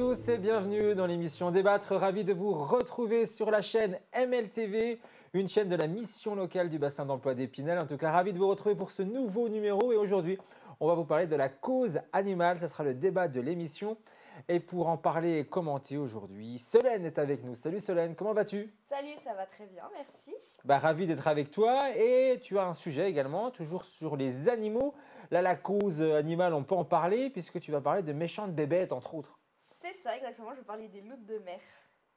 tous et bienvenue dans l'émission Débattre. Ravi de vous retrouver sur la chaîne MLTV, une chaîne de la mission locale du bassin d'emploi d'Épinal. En tout cas, ravi de vous retrouver pour ce nouveau numéro. Et aujourd'hui, on va vous parler de la cause animale. Ça sera le débat de l'émission. Et pour en parler et commenter aujourd'hui, Solène est avec nous. Salut Solène, comment vas-tu? Salut, ça va très bien, merci. Ravi d'être avec toi. Et tu as un sujet également, toujours sur les animaux. Là, la cause animale, on peut en parler puisque tu vas parler de méchantes bébêtes, entre autres. C'est ça, exactement. Je vais parler des loutres de mer.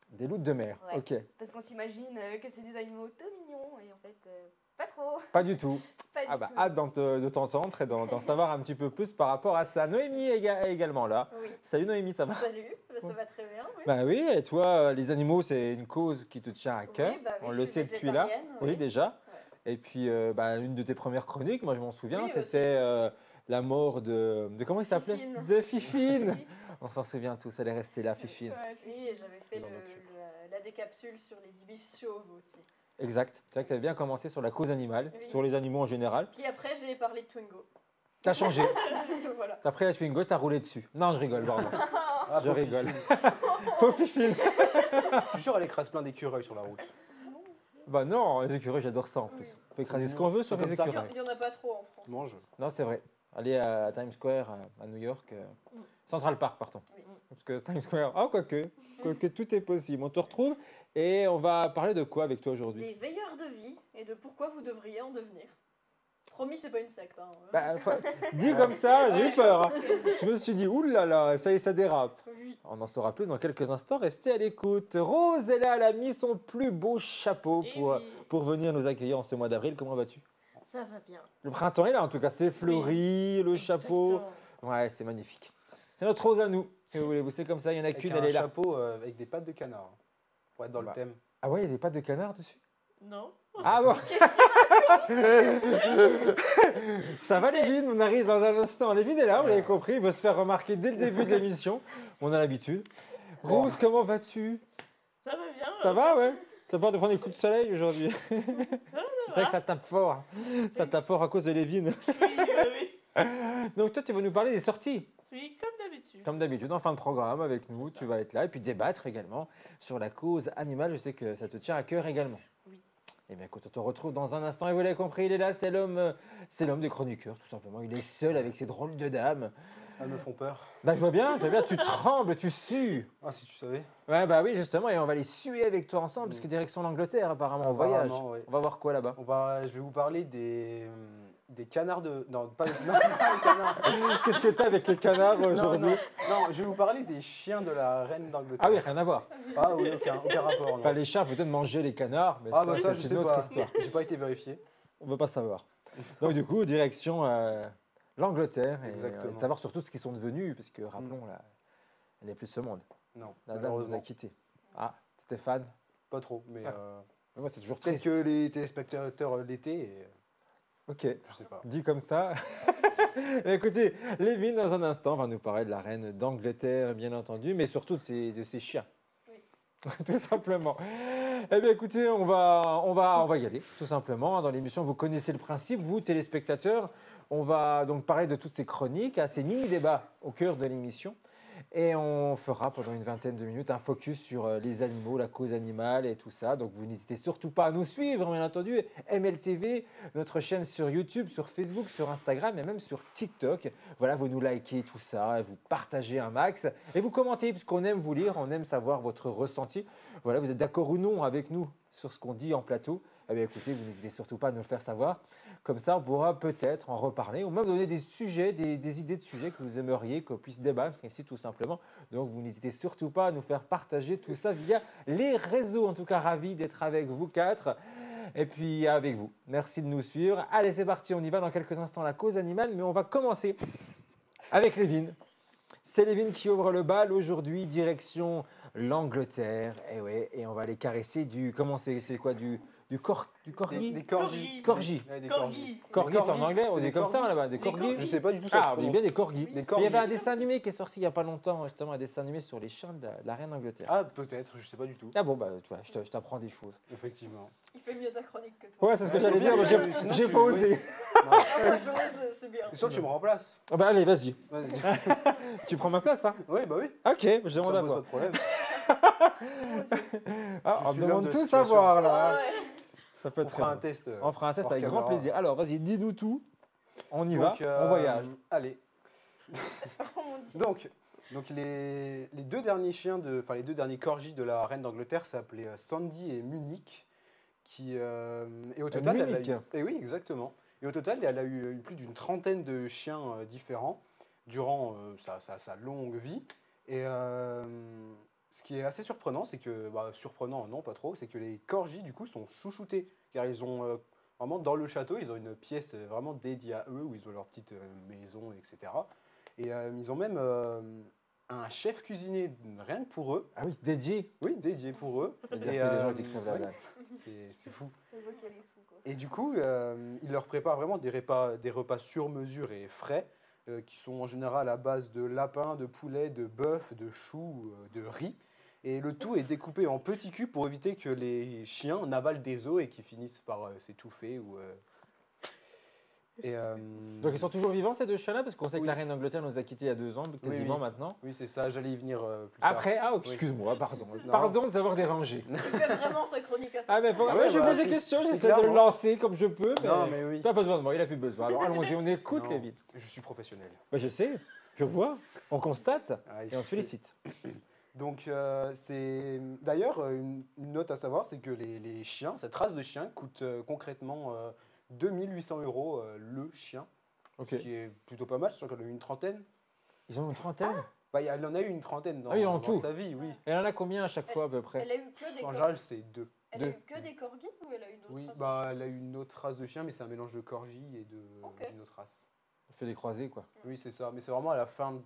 Des loutres de mer, Ouais. ok. Parce qu'on s'imagine que c'est des animaux tout mignons et en fait, pas trop. Pas du tout. Pas du tout. Hâte de t'entendre et d'en savoir un petit peu plus par rapport à ça. Noémie est également là. Oui. Salut Noémie, ça va? Salut, ça va très bien. Oui. Bah oui, et toi, les animaux, c'est une cause qui te tient à cœur. Oui, On je le suis sait depuis là. végétarienne, Oui, déjà. Ouais. Et puis, une de tes premières chroniques, moi je m'en souviens, Oui, c'était aussi. la mort de comment il s'appelait? Fifine. De Fifine. Oui. On s'en souvient tous, elle est restée là, Fifine. Ouais, oui, et j'avais fait Dans notre sucre. la décapsule sur les ibis chauves aussi. Exact. C'est vrai que tu avais bien commencé sur la cause animale, Oui. sur les animaux en général. Puis après, j'ai parlé de Twingo. Tu as changé. Voilà. Tu as pris la Twingo, tu as roulé dessus. Non, je rigole, pardon. Ah, Je pauvre rigole. Fifine. Pauvre Fifine. Je suis sûr elle écrase plein d'écureuils sur la route. Bah non, les écureuils, j'adore ça en plus. Oui. On peut écraser C'est ce qu'on veut sur comme les ça. écureuils. Il n'y en a pas trop en France. Mange. Non, c'est vrai. Aller à Times Square, à New York, Central Park, pardon. Oui. Parce que Times Square, quoique tout est possible. On te retrouve et on va parler de quoi avec toi aujourd'hui? Des veilleurs de vie et de pourquoi vous devriez en devenir. Promis, c'est pas une secte. Hein. Dit comme ça, j'ai eu peur. Hein. Je me suis dit, oulala, ça y est, ça dérape. Oui. On en saura plus dans quelques instants. Restez à l'écoute. Rose est là, elle a mis son plus beau chapeau Et pour, oui. pour venir nous accueillir en ce mois d'avril. Comment vas-tu? Ça va bien. Le printemps est là, en tout cas. C'est fleuri, le chapeau. Exactement. Ouais, c'est magnifique. C'est notre Rose à nous. Que voulez-vous? C'est comme ça, il n'y en a Avec qu'une, un elle est là. chapeau avec des pattes de canard. Pour être dans Bah. le thème. Ah ouais, il y a des pattes de canard dessus? Non. Ah bon. Ça va Lévin, on arrive dans un instant. Lévin est là, vous l'avez compris, il va se faire remarquer dès le début de l'émission. On a l'habitude. Rose, comment vas-tu? Ça va bien. Ça va, ouais? T'as peur de prendre des coups de soleil aujourd'hui? C'est vrai que ça tape fort. Ça tape fort à cause de Lévin. Oui. Donc toi, tu vas nous parler des sorties. Oui, comme d'habitude. Comme d'habitude, en fin de programme avec nous, tu vas être là et puis débattre également sur la cause animale. Je sais que ça te tient à cœur également. Oui. Eh bien écoute, on te retrouve dans un instant et vous l'avez compris, il est là, c'est l'homme des chroniqueurs tout simplement. Il est seul avec ses drôles de dames. Elles me font peur. Bah je vois bien, tu trembles, tu sues. Ah, si tu savais. Ouais bah oui justement et on va les suer avec toi ensemble parce que direction l'Angleterre apparemment on voyage. Apparemment, ouais. On va voir quoi là-bas? Je vais vous parler des canards de... Non, pas les canards. Qu'est-ce que t'as avec les canards Non, aujourd'hui? non, je vais vous parler des chiens de la reine d'Angleterre. Ah oui, rien à voir. Ah oui, aucun rapport. Non. Enfin, les chiens peut-être manger les canards, mais Ah bah ça, je c'est sais une autre pas. histoire. J'ai pas été vérifié. On ne veut pas savoir. Donc du coup, direction l'Angleterre et Exactement. de savoir surtout ce qu'ils sont devenus, parce que rappelons, là, elle n'est plus de ce monde. Non, La dame nous a malheureusement. quittés. Ah, t'étais fan? Pas trop, mais Mais moi, c'est toujours peut-être triste. que les téléspectateurs l'étaient. Et... Ok, Je sais pas. dit comme ça. Écoutez, Lévin, dans un instant, va nous parler de la reine d'Angleterre, bien entendu, mais surtout de ses chiens. Oui. Tout simplement. Eh bien, écoutez, on va y aller, tout simplement. Dans l'émission, vous connaissez le principe, vous, téléspectateurs. On va donc parler de toutes ces chroniques, ces mini-débats au cœur de l'émission. Et on fera pendant une vingtaine de minutes un focus sur les animaux, la cause animale et tout ça. Donc vous n'hésitez surtout pas à nous suivre, bien entendu. MLTV, notre chaîne sur YouTube, sur Facebook, sur Instagram et même sur TikTok. Voilà, vous nous likez tout ça, et vous partagez un max et vous commentez puisqu'on aime vous lire, on aime savoir votre ressenti. Voilà, vous êtes d'accord ou non avec nous sur ce qu'on dit en plateau. Eh bien, écoutez, vous n'hésitez surtout pas à nous le faire savoir. Comme ça, on pourra peut-être en reparler ou même donner des sujets, des idées de sujets que vous aimeriez qu'on puisse débattre ici tout simplement. Donc, vous n'hésitez surtout pas à nous faire partager tout ça via les réseaux. En tout cas, ravi d'être avec vous quatre et puis avec vous. Merci de nous suivre. Allez, c'est parti, on y va dans quelques instants la cause animale, mais on va commencer avec Lévin. C'est Lévin qui ouvre le bal aujourd'hui, direction l'Angleterre. Et ouais, et on va les caresser du... Comment c'est quoi du corgi? Des corgis. Corgi. Ouais, des Corgi. Corgi, c'est en anglais, on C'est dit des comme ça corgis. là-bas, des corgis. Je sais pas du tout. Ah, on dit bien des corgis. Des Mais il y corgis. avait un dessin animé qui est sorti il n'y a pas longtemps, justement, un dessin animé sur les chiens de la reine d'Angleterre. Ah, peut-être, je sais pas du tout. Ah bon, bah, tu vois, je t'apprends des choses. Effectivement. Il fait mieux ta chronique que toi. Ouais, c'est ce que j'allais dire, mais Sinon, j'ai tu- pas osé. Non. Ah, moi, c'est bien. Et soit tu me remplaces. Ah bah allez, vas-y. Vas-y. Tu prends ma place, hein? Oui, bah oui. Ok, je Ça demande me à pose pas voir. de problème. Ah, Je on suis demande l'homme de tout situation. savoir là. Ah ouais. Ça peut On être fera très un bon. test. On fera un test hors avec grand caméra. plaisir. Alors, vas-y, dis-nous tout. On y Donc, va, on voyage. Allez. Oh mon Dieu. Donc les deux derniers les deux derniers corgis de la reine d'Angleterre s'appelaient Sandy et Munich, et au total, elle a Munich. eu, et oui, exactement. Et au total, elle a eu plus d'une trentaine de chiens différents durant sa longue vie. Et ce qui est assez surprenant, c'est que, surprenant, non, pas trop, c'est que les corgis, du coup, sont chouchoutés, car ils ont vraiment dans le château, ils ont une pièce vraiment dédiée à eux, où ils ont leur petite maison, etc. Et ils ont même un chef cuisinier rien que pour eux. Ah oui, DJ. Oui, dédié pour eux. Ça veut dire Et, que les gens qui crèvent la ouais, dalle. c'est fou. C'est vous qui avez les sous, quoi. Et du coup, il leur prépare vraiment des repas sur mesure et frais, qui sont en général à base de lapin, de poulet, de bœuf, de choux, de riz. Et le tout est découpé en petits cubes pour éviter que les chiens en avalent des os et qu'ils finissent par s'étouffer. Donc ils sont toujours vivants ces deux chiens-là? Parce qu'on sait que Oui. la reine d'Angleterre nous a quittés il y a 2 ans, quasiment oui. maintenant. Oui, c'est ça, j'allais y venir plus tard. Après, ah, Oui. excuse-moi, pardon. Non. Pardon de t'avoir dérangé. Il fait vraiment sa chronique à ça. Ah, mais Ah ouais, ouais, je bah, pose des c'est- questions, c'est j'essaie de le clairement- lancer comme je peux, mais, Non, mais oui. tu n'as pas besoin de moi, il a plus besoin. Alors allons-y, on écoute Non, Kevin. Je suis professionnel. Bah, je sais, je vois, on constate Ah, et on te félicite. Donc, c'est d'ailleurs une note à savoir, c'est que les chiens, cette race de chiens coûte concrètement 2800 € le chien, Ok. ce qui est plutôt pas mal, sachant qu'elle a eu une trentaine. Ils ont une trentaine? Elle en a eu une trentaine dans, Ah oui, en dans tout. sa vie, oui. Et elle en a combien à chaque fois à peu près? Elle a eu que des En corgis. général, c'est deux. Elle a eu Deux. que des corgis ou elle a eu d'autres Oui, races elle a eu une autre race de chien, mais c'est un mélange de corgi et Ok. d'une autre race. Elle fait des croisés quoi. Oui, c'est ça. Mais c'est vraiment à la fin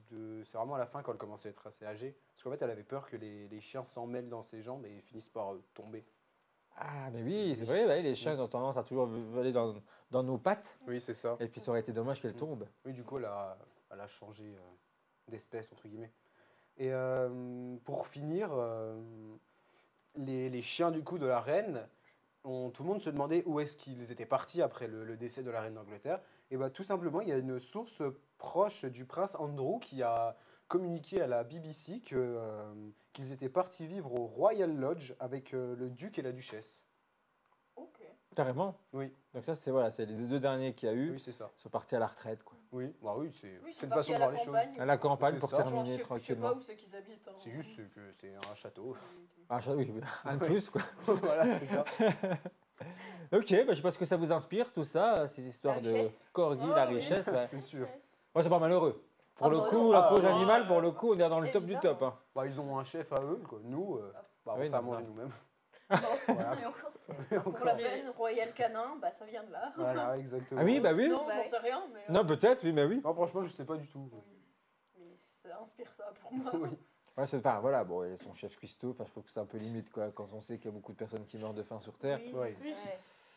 c'est vraiment à la fin quand elle commençait à être assez âgée. Parce qu'en fait, elle avait peur que les chiens s'en mêlent dans ses jambes et finissent par tomber. Ah, mais oui, c'est vrai, ouais, les chiens ils ont tendance à toujours aller dans nos pattes. Oui, c'est ça. Et puis ça aurait été dommage qu'elles tombent. Oui, du coup, elle a changé d'espèce, entre guillemets. Et pour finir, les chiens du coup de la reine, tout le monde se demandait où est-ce qu'ils étaient partis après le décès de la reine d'Angleterre. Et bah, tout simplement, il y a une source proche du prince Andrew qui a communiqué à la BBC qu'ils étaient partis vivre au Royal Lodge avec le duc et la duchesse. Ok. Carrément. Oui, Donc ça c'est voilà, c'est les 2 derniers qu'il y a eu. oui, c'est ça. Ils sont partis à la retraite quoi. Oui, bah oui, c'est Oui, c'est une partis façon de à voir la les choses. campagne. À la campagne C'est pour ça. Genre, terminer je sais pas tranquillement. où c'est qu'ils habitent. hein. C'est juste que c'est un château. Ah, oui, un de plus quoi. Voilà, c'est ça. Ok, bah, je sais pas ce que ça vous inspire tout ça, ces histoires de richesse. corgi, Oh, la oui. richesse. Ouais. C'est sûr. Ouais, c'est pas malheureux. Pour Ah le bah coup, non. la Ah, cause non. animale, pour le coup, on est dans le top du top. Hein. Bah, ils ont un chef à eux, quoi. Nous, on Oui, fait à non, manger non. nous-mêmes. Non, et encore. Pour la peine, Royal Canin, bah ça vient de là. Voilà, exactement. Ah oui, bah oui. Non, j'en sais rien, mais. Non, peut-être, oui, mais oui. Non, franchement, je sais pas du tout. Mais ça inspire ça pour moi. Oui. Ouais, enfin, voilà, bon, et son chef cuistot, enfin, je trouve que c'est un peu limite, quoi, quand on sait qu'il y a beaucoup de personnes qui meurent de faim sur Terre. Oui. Ouais. Oui.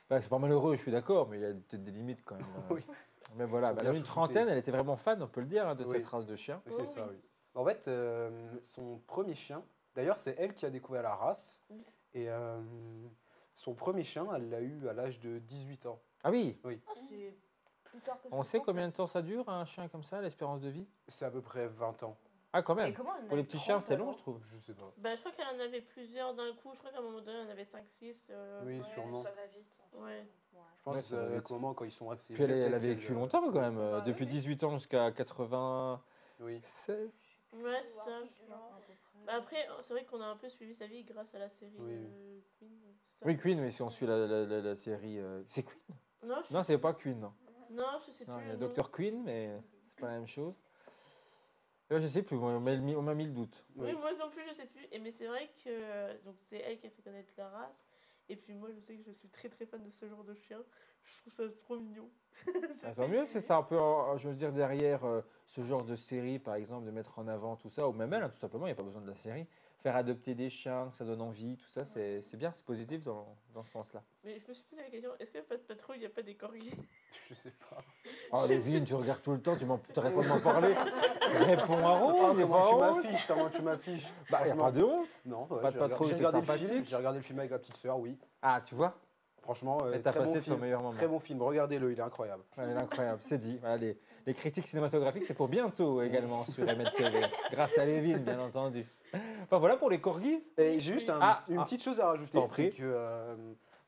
Enfin, c'est pas malheureux, je suis d'accord, mais il y a peut-être des limites quand même. Oui. Mais voilà, Ils sont bah, bien elle a une chouchoutés. trentaine, elle était vraiment fan, on peut le dire, hein, de Oui. cette race de chiens. Oui, c'est ça, oui. En fait, son premier chien, d'ailleurs, c'est elle qui a découvert la race. Oui. Et son premier chien, elle l'a eu à l'âge de 18 ans. Ah oui, Ah, c'est plus tard que ce on que sait je combien de temps ça dure, un chien comme ça, l'espérance de vie? C'est à peu près 20 ans. Ah, quand pensais. Et même. comment elle en Pour les a eu petits chiens, 30 c'est long, avant je trouve. Je sais pas. Bah, je crois qu'elle en avait plusieurs d'un coup. Je crois qu'à un moment donné, elle en avait 5-6. Oui, Ouais, sûrement. Ça va vite. Ouais. Je pense Ouais, que ça va c'est vite. au moment quand ils sont assez Puis elle, vieux, elle a peut-être vécu qu'elle, longtemps quand même, Bah, depuis oui. 18 ans jusqu'à 96. Oui. Ouais, c'est ça. À peu près. Bah, après, c'est vrai qu'on a un peu suivi sa vie grâce à la série Oui. Queen. c'est ça Oui, Queen, mais si on suit la série. C'est Queen? Non, Non, c'est pas Queen, non. je sais Non, plus. il y a le nom. Dr. Queen, mais c'est pas la même chose. Je sais plus, on m'a mis le doute. Oui, Oui. moi non plus, je sais plus. Mais c'est vrai que donc c'est elle qui a fait connaître la race. Et puis moi, je sais que je suis très très fan de ce genre de chien. Je trouve ça trop mignon. Ah, tant mieux, c'est ça un peu, je veux dire, derrière ce genre de série, par exemple, de mettre en avant tout ça, ou même elle, hein, tout simplement, il n'y a pas besoin de la série. Faire adopter des chiens, que ça donne envie, tout ça, c'est bien, c'est positif dans ce sens-là. Mais je me suis posé la question, est-ce que pas de patrouille, il n'y a pas des corgis? Je sais pas. Oh, Lévin, tu regardes tout le temps, tu t'arrêtes pas de m'en parler. Réponds à Oh, Rome, il a comment pas tu honte. m'affiches? Comment tu m'affiches? Bah, il n'y a pas de honte. Non, Pas de j'ai patrouille, j'ai c'est regardé le sympathique. film. J'ai regardé le film avec ma petite sœur, oui. Ah, tu vois? Franchement, T'as très bon passé ton film. meilleur moment. Très bon film, regardez-le, il est incroyable. Ouais, il est incroyable, c'est dit. Voilà, les critiques cinématographiques, c'est pour bientôt également sur MLTV, grâce à Lévin, bien entendu. Enfin voilà pour les corgis. Et j'ai juste une petite chose à rajouter, t'en c'est prie. que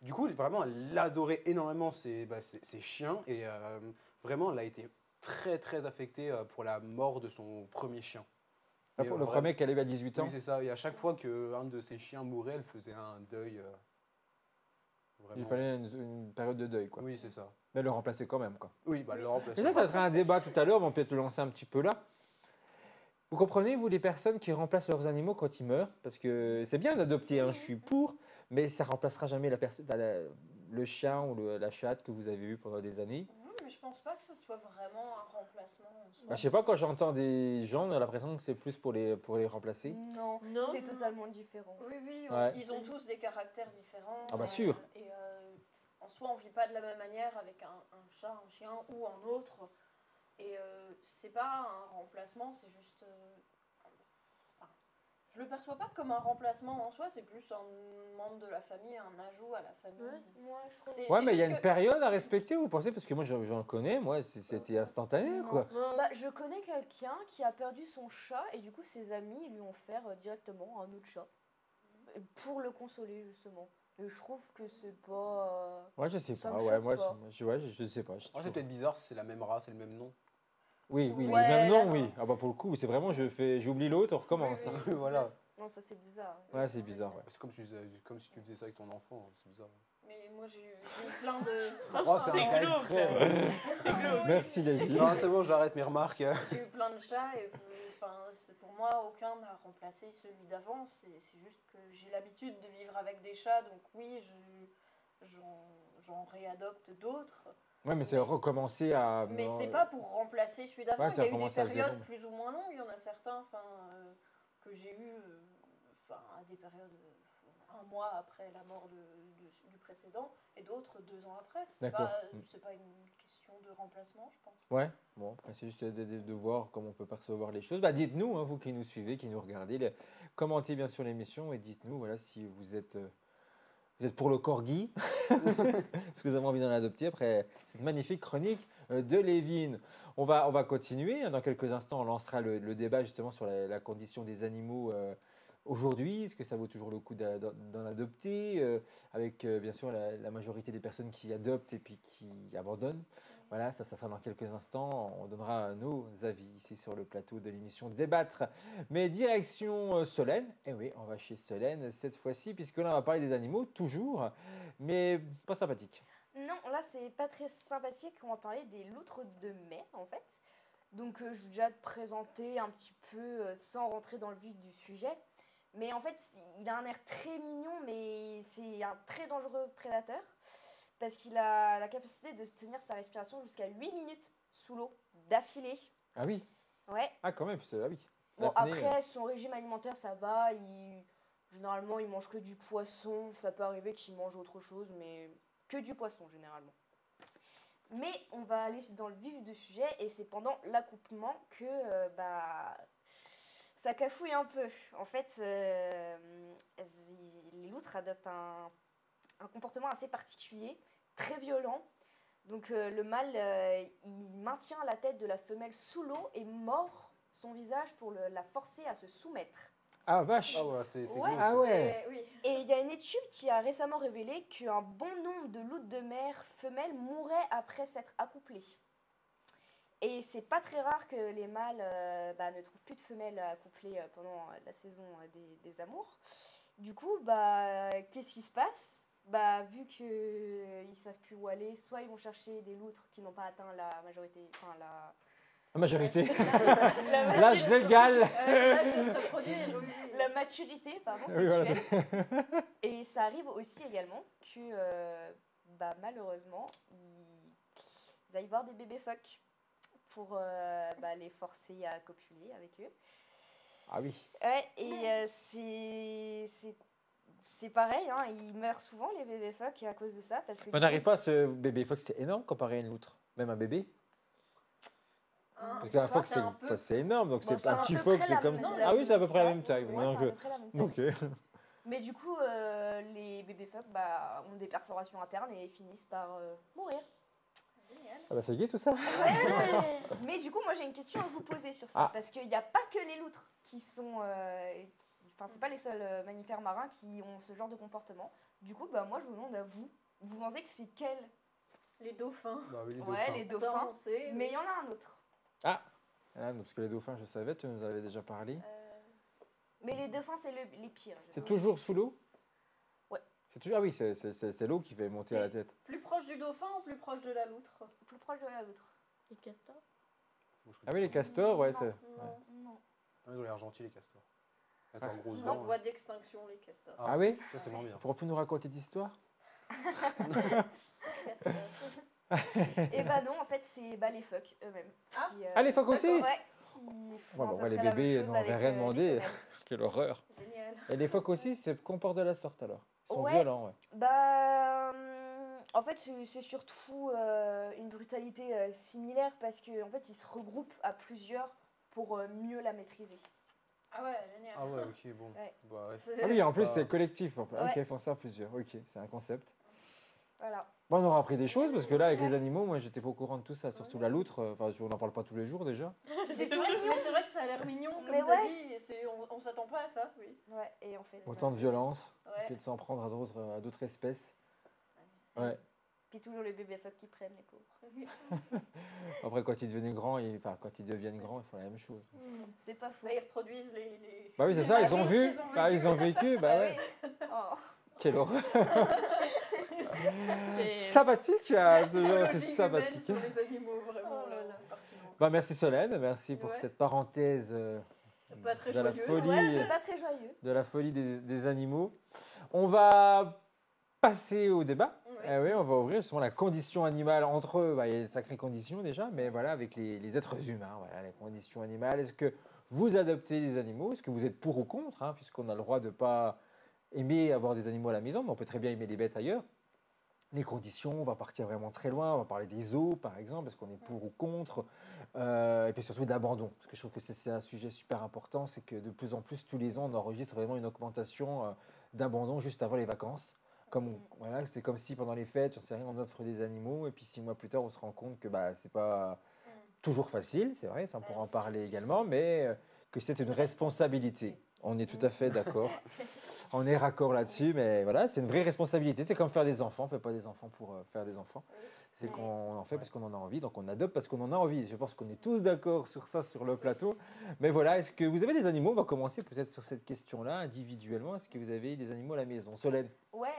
du coup, vraiment, elle adorait énormément ses chiens et vraiment, elle a été très très affectée pour la mort de son premier chien. Là, Et, pour le vraiment- premier qui avait à 18 ans. Oui, c'est ça. Et à chaque fois qu'un de ses chiens mourait, elle faisait un deuil. Il Vraiment. fallait une période de deuil, quoi. Oui, c'est ça. Mais le remplacer quand même, quoi. Oui, bah, le remplacer. Et ça sera un débat tout à l'heure, on va peut-être le lancer un petit peu là. Vous comprenez, vous, les personnes qui remplacent leurs animaux quand ils meurent? Parce que c'est bien d'adopter, je suis pour, mais ça remplacera jamais le chien ou la chatte que vous avez eu pendant des années. Oui, mais je pense pas que ce soit vraiment un remplacement en soi. Bah, je sais pas, quand j'entends des gens, on a l'impression que c'est plus pour les remplacer. Non, Non. c'est totalement différent. Oui, oui, Ouais. ils ont tous des caractères différents. Ah bah sûr. Et en soi, on vit pas de la même manière avec un chat, un chien ou un autre. Et c'est pas un remplacement, c'est juste. Enfin, je le perçois pas comme un remplacement en soi, c'est plus un membre de la famille, un ajout à la famille. Ouais, Moi, je trouve. C'est- Ouais, mais il y a juste une que- période à respecter, vous pensez? Parce que moi, j'en connais, moi, c'était instantané, Non. quoi. Non. Bah, je connais quelqu'un qui a perdu son chat et du coup ses amis lui ont offert directement un autre chat pour le consoler justement. Et je trouve que c'est pas. Ouais, je sais Ça pas. me Ouais, choque moi, pas. je sais pas. Oh, c'est peut-être bizarre si c'est la même race et le même nom. Oui, oui, Ouais, même non, là, oui. Ah bah pour le coup, c'est vraiment, j'oublie l'autre, on recommence. Oui, hein. oui. Voilà. Non, ça c'est bizarre. Ouais, c'est bizarre. Ouais. C'est comme si tu faisais ça avec ton enfant, hein, c'est bizarre. Mais moi, j'ai eu plein de. Oh, c'est un C'est cas glauque. extrême. Merci, Lévi. Non, c'est bon, j'arrête mes remarques. J'ai eu plein de chats et pour moi, aucun n'a remplacé celui d'avant. C'est juste que j'ai l'habitude de vivre avec des chats, donc oui, j'en réadopte d'autres. Ouais, mais c'est recommencer à. Mais c'est pas pour remplacer celui d'avant. Ouais, Il ça y a eu des recommence à zéro. périodes plus ou moins longues. Il y en a certains que j'ai eu à des périodes un mois après la mort du précédent et d'autres 2 ans après. D'accord. C'est pas une question de remplacement, je pense. Ouais, bon, après, c'est juste de voir comment on peut percevoir les choses. Bah, dites-nous, hein, vous qui nous suivez, qui nous regardez, commentez bien sûr l'émission et dites-nous voilà, si vous êtes pour le corgi, est-ce que vous avez envie d'en adopter après cette magnifique chronique de Lévin. On va continuer. Dans quelques instants, on lancera le débat justement sur la condition des animaux aujourd'hui. Est-ce que ça vaut toujours le coup d'en adopter avec bien sûr la majorité des personnes qui adoptent et puis qui abandonnent. Voilà, ça sera dans quelques instants. On donnera nos avis ici sur le plateau de l'émission Débattre. Mais direction Solène. Et oui, on va chez Solène cette fois-ci, puisque là, on va parler des animaux, toujours, mais pas sympathique. Non, là c'est pas très sympathique. On va parler des loutres de mer en fait. Donc je vais déjà te présenter un petit peu sans rentrer dans le vif du sujet. Mais en fait, il a un air très mignon, mais c'est un très dangereux prédateur. Parce qu'il a la capacité de tenir sa respiration jusqu'à 8 minutes sous l'eau d'affilée. Ah oui, Ouais. ah quand même, ah oui. Bon, L'apnée, après, son régime alimentaire, ça va. Généralement, il mange que du poisson. Ça peut arriver qu'il mange autre chose, mais que du poisson, généralement. Mais on va aller dans le vif du sujet, et c'est pendant l'accouplement que ça cafouille un peu. En fait, les loutres adoptent un comportement assez particulier, très violent. Donc le mâle, il maintient la tête de la femelle sous l'eau et mord son visage pour la forcer à se soumettre. Ah vache. Ah ouais, c'est Ouais. glauque. Ah ouais. Oui. Et il y a une étude qui a récemment révélé qu'un bon nombre de loutres de mer femelles mouraient après s'être accouplées. Et c'est pas très rare que les mâles ne trouvent plus de femelles accouplées pendant la saison des amours. Du coup, qu'est-ce qui se passe ? Vu qu'ils savent plus où aller, soit ils vont chercher des loutres qui n'ont pas atteint la majorité, La majorité. la L'âge légal. L'âge de se reproduire, oui. la maturité, pardon, Oui, voilà. sexuelle. Et ça arrive aussi également que malheureusement, ils aillent voir des bébés phoques pour les forcer à copuler avec eux. Ah oui. Ouais, et c'est pareil, hein, ils meurent souvent les bébés phoques à cause de ça. Parce que On n'arrive pas à ce bébé phoque, c'est énorme comparé à une loutre. Même un bébé. Parce qu'un phoque, c'est un peu- c'est énorme, donc Bon, c'est un à petit peu phoque, près c'est la comme même ça. taille. Ah oui, c'est à peu près la Ouais, même taille. ouais, Non, c'est à peu près la même taille. Ok. Mais du coup, les bébés phoques ont des perforations internes et finissent par mourir. Génial. Ah bah c'est gay tout ça. Mais du coup, moi j'ai une question à vous poser sur ça. Ah. Parce qu'il n'y a pas que les loutres qui sont. Enfin, c'est pas les seuls mammifères marins qui ont ce genre de comportement. Du coup, moi je vous demande à vous. Vous pensez que c'est quel? Les dauphins. Bah oui, les Ouais, dauphins. les Ça, dauphins. on sait, Mais il oui. y en a un autre. Ah non, parce que les dauphins, je savais, tu nous avais déjà parlé. Mais les dauphins, c'est les pires. je C'est pense. toujours sous l'eau? Ouais. C'est toujours... Ah oui, c'est l'eau qui fait monter à la tête. Plus proche du dauphin ou plus proche de la loutre? Plus proche de la loutre. Les castors. Moi, je Ah oui, les castors, ouais, Non, c'est... non. ouais. Non. Ah, ils ont l'air gentils, les castors. Avec Ah. leurs grosses En dents. voie d'extinction, les castors. Ah oui? Ça, c'est moins bien. Tu pourrais plus nous raconter d'histoire? Et bah non, en fait, c'est les phoques eux-mêmes. Ah. qui, Ah, les phoques aussi? Ouais. Qui font Ouais, à bon, peu ouais, les près la même bébés, chose non, on va avec, rien les demander. femelles. Quelle horreur. Génial. Et les phoques aussi se comportent de la sorte alors? Ils sont Ouais. violents, ouais. En fait, c'est surtout une brutalité similaire parce qu'en fait, ils se regroupent à plusieurs pour mieux la maîtriser. Ah ouais, génial. Ah ouais, ok, bon. Ouais. Bah ouais. C'est- Ah oui, en plus, Ah. c'est collectif. Ok, Ouais. ils font ça à plusieurs. Ok, c'est un concept. Voilà. Bon, on aura appris des choses parce que là, avec Ouais. les animaux, moi, j'étais pas au courant de tout ça. Surtout la loutre. Enfin, on n'en parle pas tous les jours déjà. C'est C'est tout vrai, mignon. mais c'est vrai que ça a l'air mignon, comme Mais t'as ouais. dit. Et on s'attend pas à ça, oui. Ouais, et en fait. Autant de violence. Ouais. Que de s'en prendre à d'autres espèces. Ouais. Puis toujours les bébés phoques qui prennent, les pauvres. Après, quand ils deviennent grands, quand ils deviennent grands, ils font la même chose. C'est pas fou. Bah, ils reproduisent les... Bah oui, c'est ça, Bah ils ont oui, vu. ils ont Ah, ils ont vécu, bah Ah ouais. oui. Oh. Quelle horreur. Et- Sympathique, hein, toujours, c'est Psychologie sympathique. humaine sur les animaux, vraiment, Oh là là, là. pertinent. Bah, merci Solène, merci pour Ouais. cette parenthèse Pas très de la joyeuse. folie, Ouais, c'est pas très joyeux. de la folie des animaux. On va passer au débat. Ouais. Ah oui, on va ouvrir justement la condition animale entre eux. Bah, il y a de sacrées conditions déjà, mais voilà, avec les êtres humains, voilà, les conditions animales. Est-ce que vous adoptez les animaux? Est-ce que vous êtes pour ou contre, hein, puisqu'on a le droit de ne pas aimer avoir des animaux à la maison, mais on peut très bien aimer des bêtes ailleurs. Les conditions, on va partir vraiment très loin. On va parler des zoos, par exemple, est-ce qu'on est pour ou contre, et puis surtout de l'abandon, parce que je trouve que c'est un sujet super important, c'est que de plus en plus, tous les ans, on enregistre vraiment une augmentation d'abandon juste avant les vacances. Voilà, c'est comme si pendant les fêtes, j'en sais rien, on offre des animaux, et puis 6 mois plus tard, on se rend compte que c'est pas toujours facile, c'est vrai, ça on pourra en parler également, mais que c'est une responsabilité. On est tout à fait d'accord. On est raccord là-dessus, mais voilà, c'est une vraie responsabilité. C'est comme faire des enfants. On ne fait pas des enfants pour faire des enfants. C'est qu'on en fait parce qu'on en a envie, donc on adopte parce qu'on en a envie. Je pense qu'on est tous d'accord sur ça sur le plateau. Mais voilà, est-ce que vous avez des animaux? On va commencer peut-être sur cette question-là, individuellement. Est-ce que vous avez des animaux à la maison? Solène? Ouais,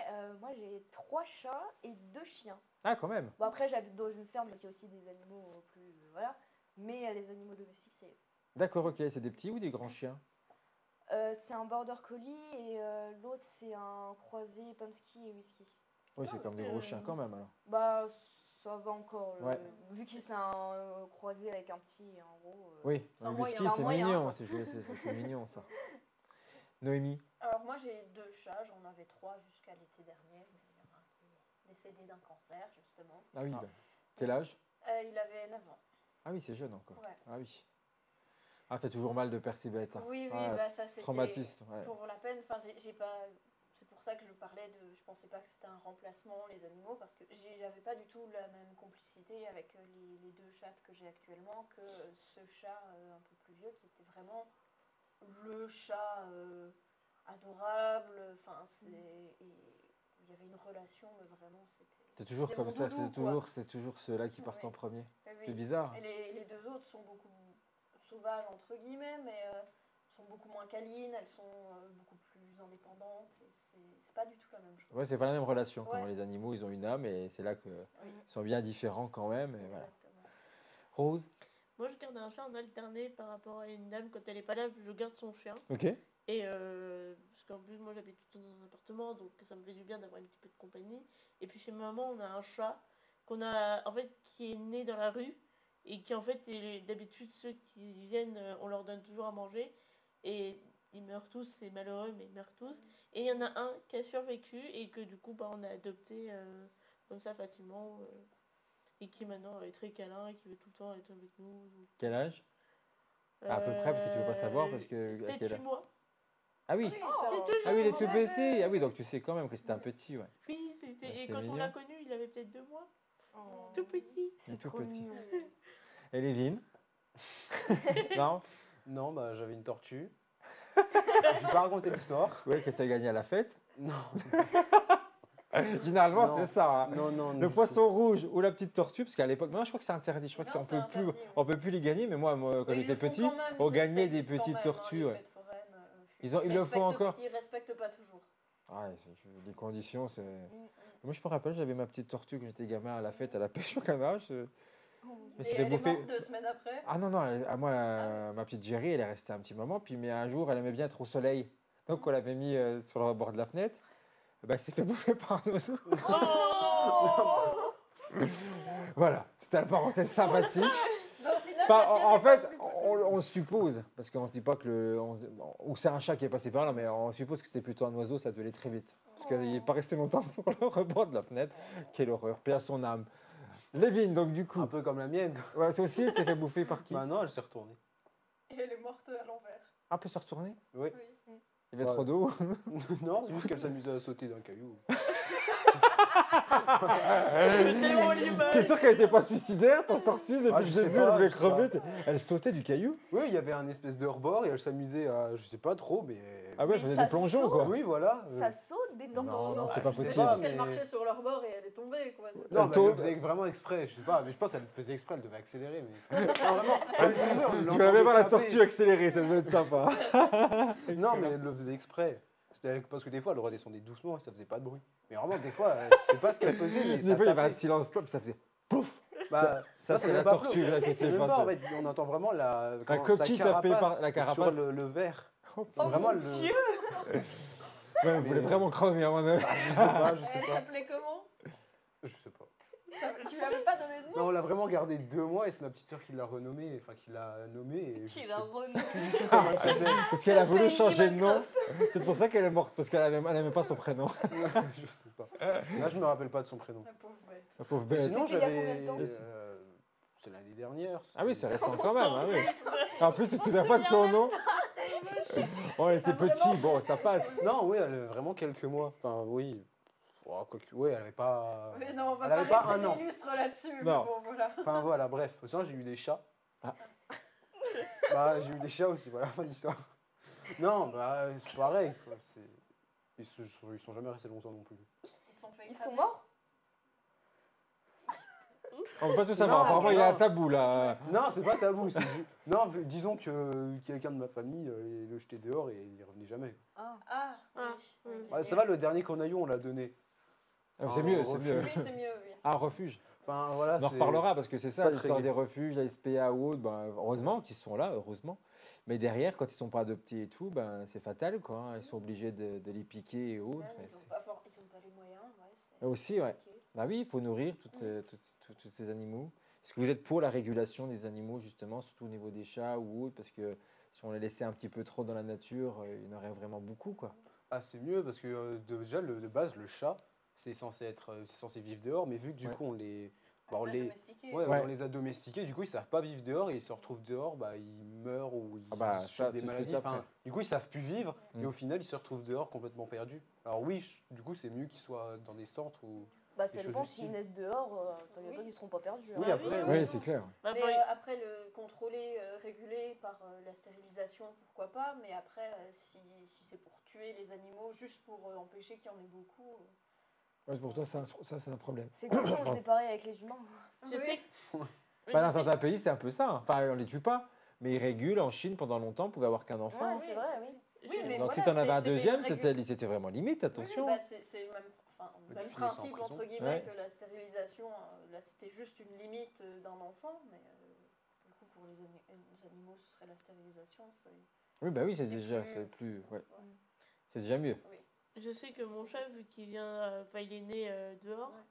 moi j'ai 3 chats et 2 chiens. Ah, quand même. Bon, après, j'habite dans une ferme, donc il y a aussi des animaux plus. Voilà. Mais les animaux domestiques, c'est. D'accord, ok. C'est des petits ou des grands chiens? C'est un border collie et l'autre, c'est un croisé pomsky et whisky. Oui, c'est comme des gros chiens quand même, alors. Bah, ça va encore. Ouais. Vu que c'est un croisé avec un petit et un gros. Oui, c'est un le moyen, whisky, un c'est moyen, mignon. quoi. C'est tout mignon, ça. Noémie? Alors moi j'ai 2 chats, j'en avais 3 jusqu'à l'été dernier, mais il y en a un qui est décédé d'un cancer justement. Ah oui, bah, quel âge? Il avait 9 ans. Ah oui, c'est jeune encore. Ouais. Ah oui. Ah, ça fait toujours mal de perdre ses bêtes. hein. Oui, Ah, bah ça c'était traumatisme. Ouais. pour la peine. Enfin, j'ai pas. C'est pour ça que je parlais de. Je pensais pas que c'était un remplacement les animaux parce que j'avais pas du tout la même complicité avec les 2 chats que j'ai actuellement que ce chat un peu plus vieux qui était vraiment le chat adorable. Enfin, il y avait une relation, mais vraiment c'était. C'est toujours C'est comme mon ça, doudou, c'est toujours ceux-là qui partent Ouais. en premier. Ah oui. C'est bizarre. Et les 2 autres sont beaucoup sauvages, entre guillemets, mais sont beaucoup moins câlines, elles sont beaucoup plus indépendantes. Et c'est pas du tout la même chose. Ouais, c'est pas la même relation. Ouais. Comment les animaux, ils ont une âme et c'est là qu'ils Oui, sont bien différents quand même. Et voilà. exactement. Rose? Moi, je garde un chat en alterné par rapport à une dame. Quand elle est pas là, je garde son chien. Ok. Et parce qu'en plus, moi, j'habite tout le temps dans un appartement, donc ça me fait du bien d'avoir un petit peu de compagnie. Et puis chez maman, on a un chat en fait, qui est né dans la rue et qui, en fait, d'habitude, ceux qui viennent, on leur donne toujours à manger. Et ils meurent tous, c'est malheureux, mais ils meurent tous. Et il y en a un qui a survécu et que du coup, on a adopté comme ça facilement. Et qui maintenant est très câlin et qui veut tout le temps être avec nous. Quel âge? À peu près, parce que tu veux pas savoir, parce que- à quel 7-8 âge mois. Ah oui. Oh, Ah oui, il est tout toujours petit. Ah oui, donc tu sais quand même que c'était un petit, ouais. Oui, c'était. Bah, Et c'est quand on mignon. l'a connu, il avait peut-être 2 mois. Oh, Tout petit. Il est c'est tout trop petit. mignon. Et Lévin? Non? Non, bah j'avais une tortue. Je vais pas raconter l'histoire. Ouais, que tu as gagné à la fête. Non, Généralement, Non. c'est ça. Hein. non. Le du poisson rouge ou la petite tortue, parce qu'à l'époque, non, je crois que c'est interdit. Je crois que Non, on c'est peut plus, interdit, oui. on peut plus les gagner. Mais moi quand Oui, ils j'étais le font petit, quand même, on ça gagnait des existe quand petites même, tortues. les Ouais. fêtes foraines, Ils le font encore. Ils respectent pas toujours. Ouais, les conditions, c'est. Moi, je me rappelle, j'avais ma petite tortue quand j'étais gamin à la fête, à la pêche au canard. Mais Et s'est fait elle est bouffer. morte 2 semaines après. Ah non, à moi, ma petite Jerry, elle est restée un petit moment. Puis, mais un jour, elle aimait bien être au soleil. Donc, on l'avait mis sur le bord de la fenêtre. Bah, elle s'est fait bouffer par un oiseau. Oh Voilà, c'était la parenthèse sympathique. non, au final, Enfin, la tienne en est pas fait, plus on suppose, parce qu'on se dit pas que ou c'est un chat qui est passé par là, mais on suppose que c'était plutôt un oiseau, ça devait aller très vite. Parce qu'il n'est pas resté longtemps sur le rebord de la fenêtre. Quelle horreur, paix à son âme. Lévin, donc du coup, Un peu comme la mienne. Quoi. ouais, toi aussi, tu t'es fait bouffer par qui? Maintenant, elle s'est retournée. Et elle est morte à l'envers. Un peu se retourner. Oui. Oui. Il y avait Ouais. trop d'eau. Non, c'est juste qu'elle s'amusait à sauter d'un caillou. Tellement l'image. T'es sûr qu'elle n'était pas suicidaire, t'en sortie depuis Ah, le je sais début, pas, elle voulait je sais pas. crever. Elle sautait du caillou. Oui, il y avait un espèce de rebord et elle s'amusait à, je sais pas trop, mais. Ah ouais, elle Mais faisait ça des plongeons, saute. quoi. Oui, voilà. Ça saute des tortues. Non, c'est Ah, pas je sais possible. pas, Parce qu'elle mais- marchait sur leur bord et elle est tombée, quoi. C'est- Non, Elle mais tombe. elle le faisait vraiment exprès, je sais pas, mais je pense qu'elle le faisait exprès, elle devait accélérer. Mais... Non, vraiment, elle tombait, on Je l'entendait vais voir la taper. tortue accélérée, ça devait être sympa. Non, mais elle le faisait exprès. C'était parce que des fois, elle redescendait doucement et ça faisait pas de bruit. Mais vraiment, des fois, je sais pas ce qu'elle faisait, mais Des ça fois, il y avait un tapait. silence plat, puis ça faisait pouf. Bah, Ça, là, c'est la même pas tortue pleu. là qui C'est s'est même pas, en passée. fait, on entend vraiment la coquille sa tapée par carapace la carapace. sur le verre. Oh, Vraiment, mon le... Dieu Ouais, vous voulez vraiment crever, à mon avis. Je sais pas, je sais Elle pas. s'appelait comment Je sais pas. Tu lui avais pas donné de nom Non, on l'a vraiment gardé 2 mois et c'est ma petite soeur qui l'a renommé, enfin qui l'a nommé. Et je Qui sais l'a pas renommé. comment elle s'appelle. Parce qu'elle a voulu PNJ changer de nom. Minecraft. C'est pour ça qu'elle est morte, parce qu'elle n'aimait pas son prénom. Je sais pas. Là, je me rappelle pas de son prénom. La pauvre bête. La pauvre Mais bête. sinon, C'était il y a j'avais. combien de temps C'est l'année dernière. Ah oui, c'est récent quand même. Ah oui. En plus, tu te souviens pas de son nom. Oh, elle était Ah, vraiment, petite, bon, ça passe. Non, oui, elle avait vraiment quelques mois. Enfin, oui. Oh, quoique, oui, elle avait pas. Mais non, on va Elle pas avait pas rester un an. illustre là-dessus. mais Non. Bon, voilà. Enfin, voilà, bref. Sinon, j'ai eu des chats. Ah. Bah, j'ai eu des chats aussi, voilà, fin de l'histoire. Non, bah, c'est pareil, quoi. Ils sont jamais restés longtemps non plus. Ils se sont fait Ils écraser. sont morts. On peut pas tout savoir. Non, Apparemment, il y a un non. tabou là. Non, c'est pas tabou. Non, disons que quelqu'un de ma famille le jetait dehors et il revenait jamais. Ah, Ah, oui. oui. Ok. Ouais, ça va, le dernier qu'on a eu, on l'a donné. Ah, c'est Un mieux, c'est refuge. mieux. Oui, c'est mieux, oui. Ah, refuge. Enfin, voilà. On en reparlera parce que c'est ça pas très l'histoire gai. des refuges, la SPA ou autre. Ben, heureusement qu'ils sont là, heureusement. Mais derrière, quand ils sont pas adoptés et tout, ben, c'est fatal, quoi. Hein. Ils sont obligés de les piquer et autres. Ouais, Et ils c'est- ont pas les moyens. Ouais, c'est Aussi, ouais. compliqué. Bah oui, il faut nourrir tous ces animaux. Est-ce que vous êtes pour la régulation des animaux, justement, surtout au niveau des chats ou autres? Parce que si on les laissait un petit peu trop dans la nature, il y en aurait vraiment beaucoup, quoi. Ah, c'est mieux parce que déjà, de base, le chat, c'est censé vivre dehors, mais vu que du Ouais. coup, on les. Ah, Bah, on ça, les domestiqué. ouais, Ouais. on les a domestiqués, du coup ils savent pas vivre dehors et ils se retrouvent dehors, bah, ils meurent ou ils Ah bah, chopent ça, des c'est maladies. tout après. Enfin, du coup ils savent plus vivre Mm. et au final ils se retrouvent dehors complètement perdus. Alors oui, du coup c'est mieux qu'ils soient dans des centres où... Bah, Des ça choses dépend utiles. s'ils naissent dehors, t'inquiète Oui. pas qu'ils seront pas perdus. Oui, hein. après, Oui, c'est clair. Bah, Mais par- après, le contrôler, réguler par la stérilisation, pourquoi pas. Mais après, si c'est pour tuer les animaux, juste pour empêcher qu'il y en ait beaucoup. Ouais, pour toi, ça, c'est un problème. C'est comme si on faisait pareil avec les humains. Je sais que. Oui, Bah, dans je sais- certains pays, c'est un peu ça. Enfin, on les tue pas, mais ils régulent. En Chine, pendant longtemps, on pouvait avoir qu'un enfant. Ouais, c'est vrai, oui. Oui, mais Donc, si voilà, tu en avais un c'est des deuxième, règles. c'était vraiment limite, attention. Oui, bah, c'est le même, enfin, Mais même tu finis ça en principe, prison. entre guillemets, Ouais. que la stérilisation. Là, c'était juste une limite d'un enfant. Mais du coup, pour les animaux, ce serait la stérilisation. Oui, bah oui, c'est C'est déjà, plus- c'est plus, ouais. C'est déjà mieux. Je sais que mon chat, vu qu'il vient, enfin il est né dehors, Ouais.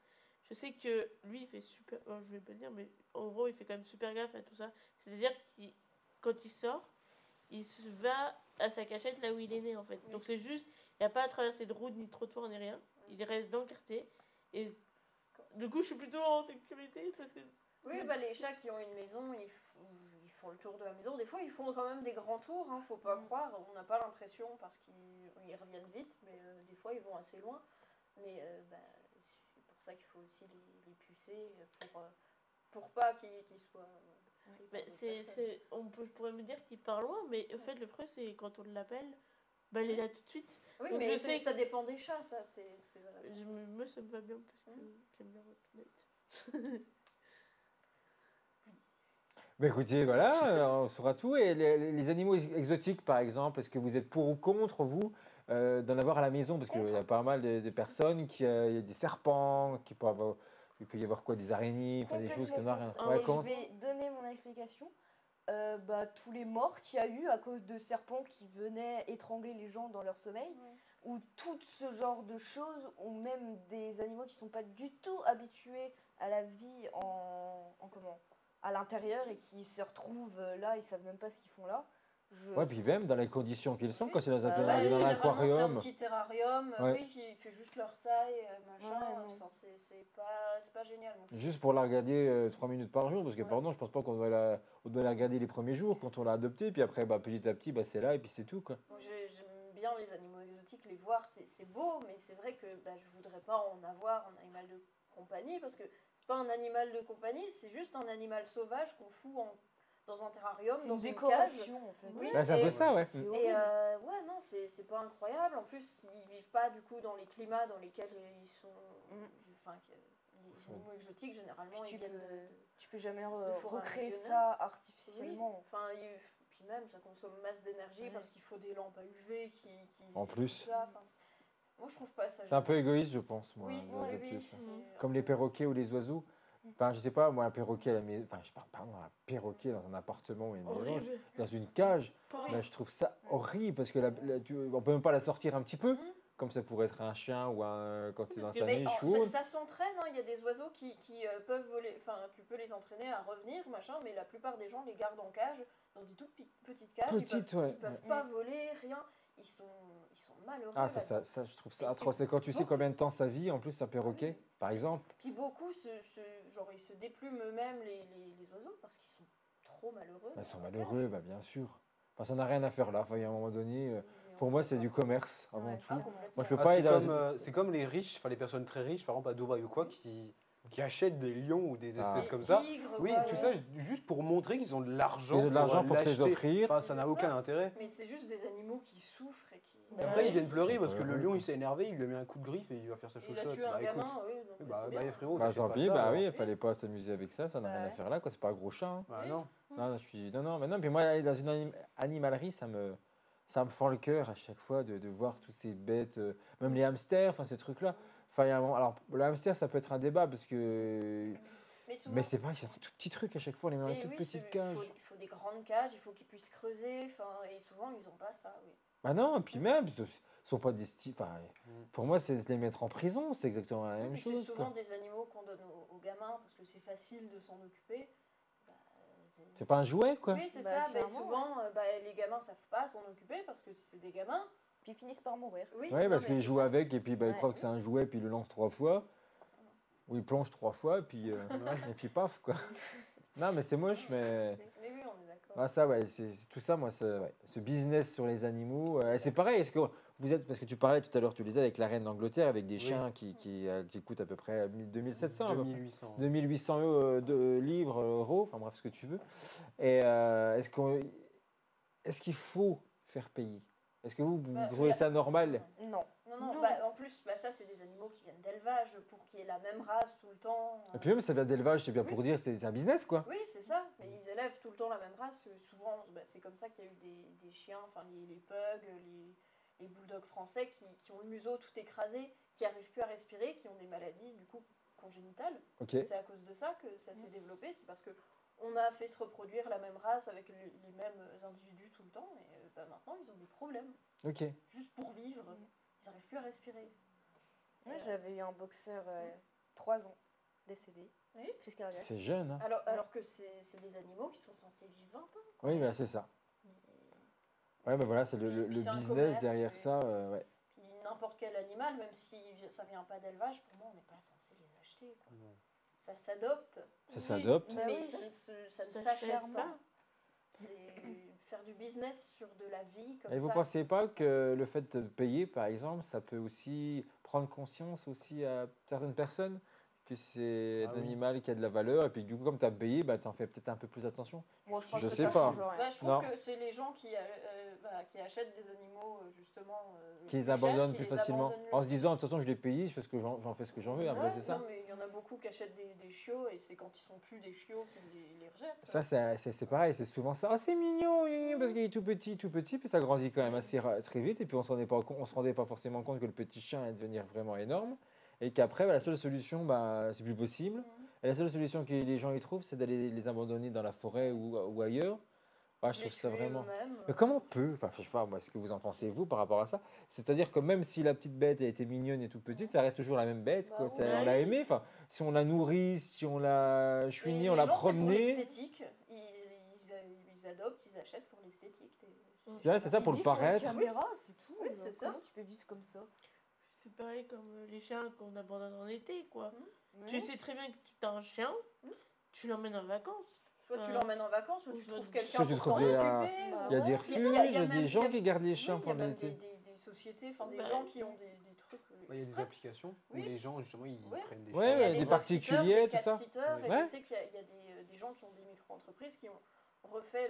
je sais que lui il fait super, je vais pas le dire, mais en gros il fait quand même super gaffe à tout ça. C'est-à-dire qu'il, quand il sort, il se va à sa cachette là où il est né en fait. Oui. Donc c'est juste, il n'y a pas à traverser de route ni de trottoir ni rien. Il reste dans le quartier. Et du coup je suis plutôt en sécurité parce que. Oui, bah, les chats qui ont une maison, ils font le tour de la maison. Des fois, ils font quand même des grands tours, hein, faut pas croire. On n'a pas l'impression parce qu'ils reviennent vite, mais des fois, ils vont assez loin. Mais c'est pour ça qu'il faut aussi les pucer pour pas qu'ils soient... Mais je pourrais me dire qu'il part loin, mais en fait, le problème, c'est quand on l'appelle, bah, elle est là tout de suite. Oui, Donc, mais je sais ça dépend des chats, ça. C'est vrai. Moi, ça me va bien parce que j'aime bien votre net. Bah écoutez, voilà, on saura tout. Et les animaux exotiques, par exemple, est-ce que vous êtes pour ou contre, vous, d'en avoir à la maison? Parce qu'il y a pas mal de personnes il y a des serpents, il peut y avoir quoi, des araignées, enfin des choses que n'ont rien. Complètement Ouais, contre. contre. Je vais donner mon explication. Tous les morts qu'il y a eu à cause de serpents qui venaient étrangler les gens dans leur sommeil, ou tout ce genre de choses, ou même des animaux qui ne sont pas du tout habitués à la vie à l'intérieur et qui se retrouvent là, ils savent même pas ce qu'ils font là. Ouais, puis même dans les conditions qu'ils sont, quand c'est dans un généralement, aquarium. c'est un petit terrarium, Ouais. oui, qui fait juste leur taille, machin. Ouais, non. Enfin, c'est pas génial. Non plus. Juste pour la regarder 3 minutes par jour, parce que Ouais. pardon, je pense pas qu'on doit la regarder les premiers jours quand on l'a adoptée, puis après, petit à petit, c'est là et puis c'est tout, quoi. Moi, j'aime bien les animaux exotiques, les voir, c'est beau, mais c'est vrai que je voudrais pas en avoir un animal de compagnie, parce que c'est pas un animal de compagnie, c'est juste un animal sauvage qu'on fout dans un terrarium, C'est dans une cage. décoration en fait. Oui. Bah, c'est un Et- peu ça, ouais. C'est Et horrible. ouais, non, c'est pas incroyable. En plus, ils vivent pas du coup dans les climats dans lesquels ils sont. Enfin, les animaux exotiques, généralement, Puis ils viennent tu peux jamais forêt recréer amazonienne. ça Oui. artificiellement. Enfin, puis même, ça consomme masse d'énergie Ouais. parce qu'il faut des lampes à UV qui En plus. tout ça. Enfin, moi, je trouve pas ça. C'est un peu égoïste, je pense, moi, Oui, d'adopter oui, ça. c'est Comme un les peu- perroquets ou les oiseaux. Enfin, je sais pas, moi, un perroquet à la maison, enfin, je parle, pardon, un perroquet dans un appartement ou une maison, Horrible. dans une cage, Pareil. ben, je trouve ça horrible parce que on peut même pas la sortir un petit peu, Mhm. comme ça pourrait être un chien ou quand tu es dans sa Mais niche ou ça, autre. ça s'entraîne, hein. Il y a des oiseaux qui peuvent voler, enfin tu peux les entraîner à revenir, machin, mais la plupart des gens les gardent en cage, dans des toutes petites cages, Petites, ouais. ils peuvent pas voler, rien, ils sont malheureux. Ah, là-dedans. ça, je trouve ça Et atroce. Et quand tu sais beaucoup- combien de temps ça vit, en plus, un perroquet, par exemple. Puis beaucoup, genre ils se déplument eux-mêmes les oiseaux parce qu'ils sont trop malheureux. Ils sont dans la malheureux, bah, bien sûr. Enfin, ça n'a rien à faire là. Enfin, il y a un moment donné, cage. pour moi, c'est du commerce avant Ouais. tout. Ah, complètement. Moi, je peux Ah, pas c'est aller dans c'est comme les riches, enfin les personnes très riches, par exemple à Dubaï ou quoi, qui achètent des lions ou des espèces Des comme ça. tigres, Oui, ouais, tout ouais. ça juste pour montrer qu'ils ont de l'argent. Il y a de l'argent pour se les l'acheter. offrir. Enfin, ça n'a C'est aucun ça. intérêt. Mais c'est juste des animaux qui souffrent et qui. Et après, ils viennent pleurer Ils parce sont que le heureux, lion quoi. il s'est énervé, il lui a mis un coup de griffe et il va faire sa Il a chochotte. tué un Bah gamin, écoute, oui. donc bah, c'est bah, bien. frérot, Bah, t'achètes tant pas pis, ça, bah alors. oui, il fallait pas s'amuser avec ça, ça n'a rien à Ouais. faire là, quoi. C'est pas un gros chat, hein. Bah non. Non, mais non, puis moi, aller dans une animalerie, ça me fend le cœur à chaque fois de voir toutes ces bêtes, même les hamsters, enfin ces trucs-là. Enfin, il y a un moment- alors, le hamster, ça peut être un débat parce que. Mais souvent, Mais c'est vrai que c'est un tout petit truc à chaque fois, on les met dans une mais toute oui, petite cage. il faut des grandes cages, il faut qu'ils puissent creuser, et souvent ils n'ont pas ça, oui. Bah non, et puis même, ils sont pas des enfin, Mm. pour moi, c'est les mettre en prison, c'est exactement la même Puis c'est chose. souvent Quoi. des animaux qu'on donne aux gamins parce que c'est facile de s'en occuper. Bah, C'est pas un jouet, quoi. Oui, c'est Bah, ça, mais clairement, souvent les gamins savent pas s'en occuper parce que c'est des gamins. Puis ils finissent par mourir. Oui, Ouais, non, parce mais qu'ils c'est jouent ça. avec et puis ils Ouais. croient que c'est un jouet, puis ils le lancent 3 fois. Ou ils plongent 3 fois, puis, et puis paf, quoi. Non, mais c'est moche, mais. Mais oui, on est d'accord. Ah, ça, ouais, c'est tout ça, moi, ce business sur les animaux. C'est pareil, est-ce que vous êtes, parce que tu parlais tout à l'heure, tu le disais, avec la reine d'Angleterre, avec des Oui. chiens qui coûtent à peu près 2700, à peu près. 2800. 2800 livres, euros, enfin bref, ce que tu veux. Et est-ce qu'il faut faire payer? Est-ce que vous Bah, trouvez ça normal? Non. Non, Non. en plus, ça c'est des animaux qui viennent d'élevage pour qu'il y ait la même race tout le temps. Et puis même, ça vient d'élevage, c'est bien pour dire, c'est un business, quoi. Oui, c'est ça, mais ils élèvent tout le temps la même race. Souvent, c'est comme ça qu'il y a eu des chiens, enfin les pugs, les bulldogs français qui ont le museau tout écrasé, qui n'arrivent plus à respirer, qui ont des maladies du coup congénitales. Ok. C'est à cause de ça que ça s'est développé, c'est parce que on a fait se reproduire la même race avec les mêmes individus tout le temps, et maintenant ils ont des problèmes. Ok. Juste pour vivre, ils n'arrivent plus à respirer. Moi, j'avais eu un boxeur 3 ans décédé. Oui. Crise cardiaque. C'est jeune, hein? Alors que c'est des animaux qui sont censés vivre 20 ans. Oui, bah, c'est ça. Ouais, bah voilà, c'est le Puis c'est un business commerce, derrière oui. ça. Ouais. Puis n'importe quel animal, même si ça vient pas d'élevage, pour moi, on n'est pas censé les acheter. Quoi. Non. Ça s'adopte, Ça s'adopte. Bah mais oui. ça ne Ça s'achète s'achète pas. pas. faire du business sur de la vie comme Et vous ça, pensez c'est pas super. que le fait de payer, par exemple, ça peut aussi prendre conscience aussi à certaines personnes que c'est Ah un oui. animal qui a de la valeur et puis du coup, comme tu as payé, bah, tu en fais peut-être un peu plus attention. Moi, je pense Je que sais ça pas. change rien. Bah, je trouve Non. que c'est les gens qui achètent des animaux justement Qui les plus chers, abandonnent qui plus les facilement. abandonnent le En se plus. disant, de toute façon, je l'ai payé, je fais ce que j'en fais ce que j'en veux. Après, Ouais, c'est ça. non, mais il y en a beaucoup qui achètent des chiots et c'est quand ils sont plus des chiots qu'ils les rejettent. Ça, c'est pareil, c'est souvent ça. Ah, c'est mignon, parce qu'il est tout petit, puis ça grandit quand même assez très vite. Et puis on se rendait pas forcément compte que le petit chien allait devenir vraiment énorme. Et qu'après, bah, la seule solution, bah, c'est plus possible. Mhm. Et la seule solution que les gens y trouvent, c'est d'aller les abandonner dans la forêt ou ailleurs. Ouais, je Les trouve ça tuer vraiment. eux-mêmes. Mais comment on peut, enfin, je sais pas, moi, ce que vous en pensez, vous, par rapport à ça? C'est-à-dire que même si la petite bête a été mignonne et toute petite, ça reste toujours la même bête, Bah quoi. oui. On l'a aimée, enfin, si on la nourrit, si on l'a chouinée, Et on les l'a gens, c'est pour promenée. l'esthétique. Ils adoptent, ils achètent pour l'esthétique. Ouais, c'est ça, Ils pour le vivent pour la paraître. caméra, c'est tout. Oui, c'est ça. Comment tu peux vivre comme ça? C'est pareil comme les chiens qu'on abandonne en été, quoi. Tu Ouais. sais très bien que tu as un chien, Mhm. tu l'emmènes en vacances. Soit tu l'emmènes en vacances, ou tu Soit trouves tu quelqu'un trouves pour t'en des, occuper. Il y a des ouais. refuges, Il y il y a même- des gens il y a- qui gardent les oui, chiens il y a pendant même l'été. des sociétés, enfin des Bah, gens qui ont des trucs. Ouais, il y a des exprès. applications Oui. où les gens, justement, ils Ouais. prennent des Ouais, chiens. Il y a ouais, des dog-sitters, particuliers, des tout ça. cat-sitters, et Ouais. je sais qu'il y a des gens qui ont des micro-entreprises qui ont refait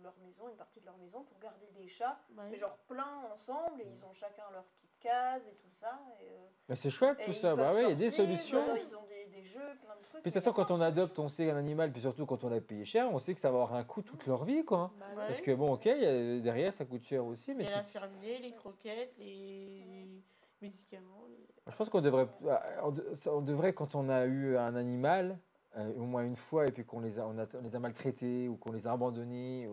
leur maison, une partie de leur maison pour garder des chats, Bah, mais genre plein ensemble, et ils ont chacun leur petite case et tout ça. Mais c'est chouette Et tout ils ça, bah peuvent ouais, il y a des sortir, solutions. ils ont des jeux, plein de trucs. Puis de toute façon, quand on adopte, on sait un animal, puis surtout quand on a payé cher, on sait que ça va avoir un coût toute leur vie, quoi. Bah, Ouais. Parce que bon, ok, derrière, ça coûte cher aussi, il mais y a la tu- cervidée, les croquettes, les médicaments. je pense qu'on devrait, on devrait, quand on a eu un animal, au moins une fois, et puis qu'on on les a maltraités ou qu'on les a abandonnés,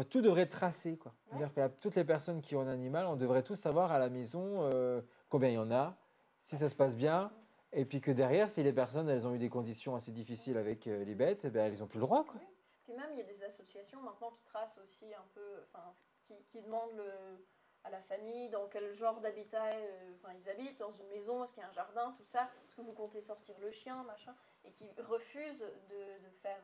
tout devrait être tracé, quoi. C'est-à-dire que toutes les personnes qui ont un animal, on devrait tous savoir à la maison combien il y en a, si ça se passe bien, et puis que derrière, si les personnes elles ont eu des conditions assez difficiles avec les bêtes, eh ben, elles n'ont plus le droit, quoi. Puis même, il y a des associations maintenant qui tracent aussi un peu, enfin, qui demandent à la famille dans quel genre d'habitat ils habitent, dans une maison, est-ce qu'il y a un jardin, tout ça, est-ce que vous comptez sortir le chien, machin, et qui refusent de faire,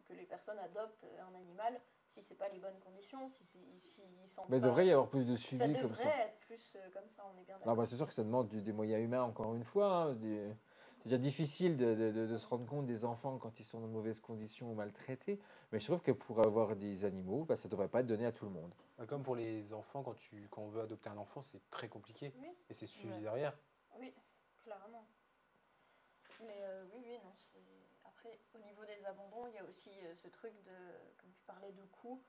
que les personnes adoptent un animal si c'est pas les bonnes conditions, si ils sentent Mais il pas. devrait y avoir plus de Ça suivi comme devrait ça. être plus comme ça, on est bien Ah d'accord. bah, c'est sûr que ça demande des moyens humains, encore une fois. Hein, c'est déjà difficile de se rendre compte des enfants quand ils sont dans de mauvaises conditions ou maltraités. Mais je trouve que pour avoir des animaux, bah, ça ne devrait pas être donné à tout le monde. Bah, comme pour les enfants, quand on veut adopter un enfant, c'est très compliqué. Oui. Et c'est suivi Ouais. derrière. Oui, clairement. Mais oui, non, c'est... Après, au niveau des abandons, il y a aussi ce truc de, comme tu parlais de coûts,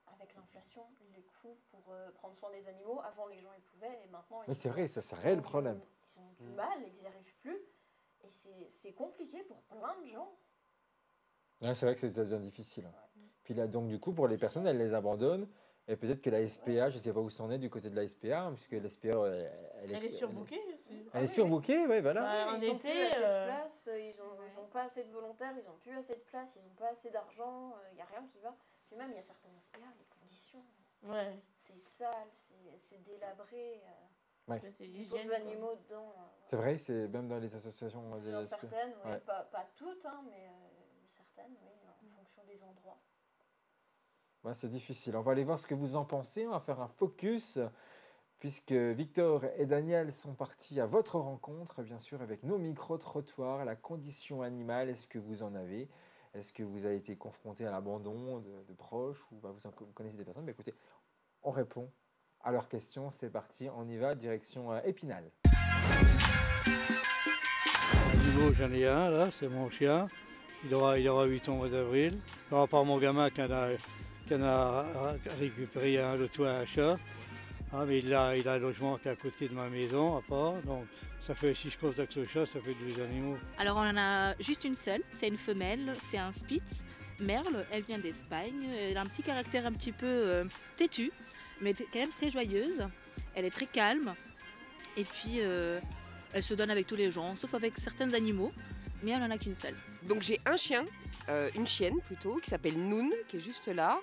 avec l'inflation, les coûts pour prendre soin des animaux, avant les gens y pouvaient, et maintenant... Mais c'est vrai, ça c'est un réel problème. Ils ont du mal, ils n'y arrivent plus, et c'est compliqué pour plein de gens. Ouais, c'est vrai que ça devient difficile. Puis là, donc du coup, pour les personnes, elles les abandonnent. Et peut-être que la SPA, je ne sais pas où c'en est du côté de la SPA, hein, puisque la SPA, Elle est surbookée aussi. Elle est surbookée, oui, voilà. Bah, en Ils n'ont été, plus assez de place, ils ouais. n'ont pas assez de volontaires, ils n'ont plus assez de place, ils n'ont pas assez d'argent, il n'y a rien qui va. Puis même, il y a certaines SPA, les conditions, Ouais. c'est sale, c'est délabré, Ouais. C'est des l'hygiène, pauvres quoi. animaux dedans. C'est vrai, c'est même dans les associations de Dans la SPA. certaines, oui, Ouais. pas toutes, hein, mais certaines, oui, en fonction des endroits. Ouais, c'est difficile. On va aller voir ce que vous en pensez. On va faire un focus, puisque Victor et Daniel sont partis à votre rencontre, bien sûr, avec nos micro-trottoirs, la condition animale. Est-ce que vous en avez? Est-ce que vous avez été confronté à l'abandon de proches ou bah, vous connaissez des personnes? Bah, écoutez, on répond à leurs questions. C'est parti, on y va, direction Épinal. Animaux, j'en ai un là, c'est mon chien. Il aura 8 ans au mois d'avril. Par rapport à mon gamin qui en a récupéré un l'autre fois un chat. Ah, mais il a un logement qui est à côté de ma maison à part. Donc ça fait, si je compte avec ce chat, ça fait 2 animaux. Alors on en a juste une seule, c'est une femelle, c'est un Spitz. Merle, elle vient d'Espagne, elle a un petit caractère un petit peu têtu, mais quand même très joyeuse. Elle est très calme et puis elle se donne avec tous les gens, sauf avec certains animaux, mais elle n'en a qu'une seule. Donc j'ai un chien, une chienne plutôt, qui s'appelle Noun, qui est juste là.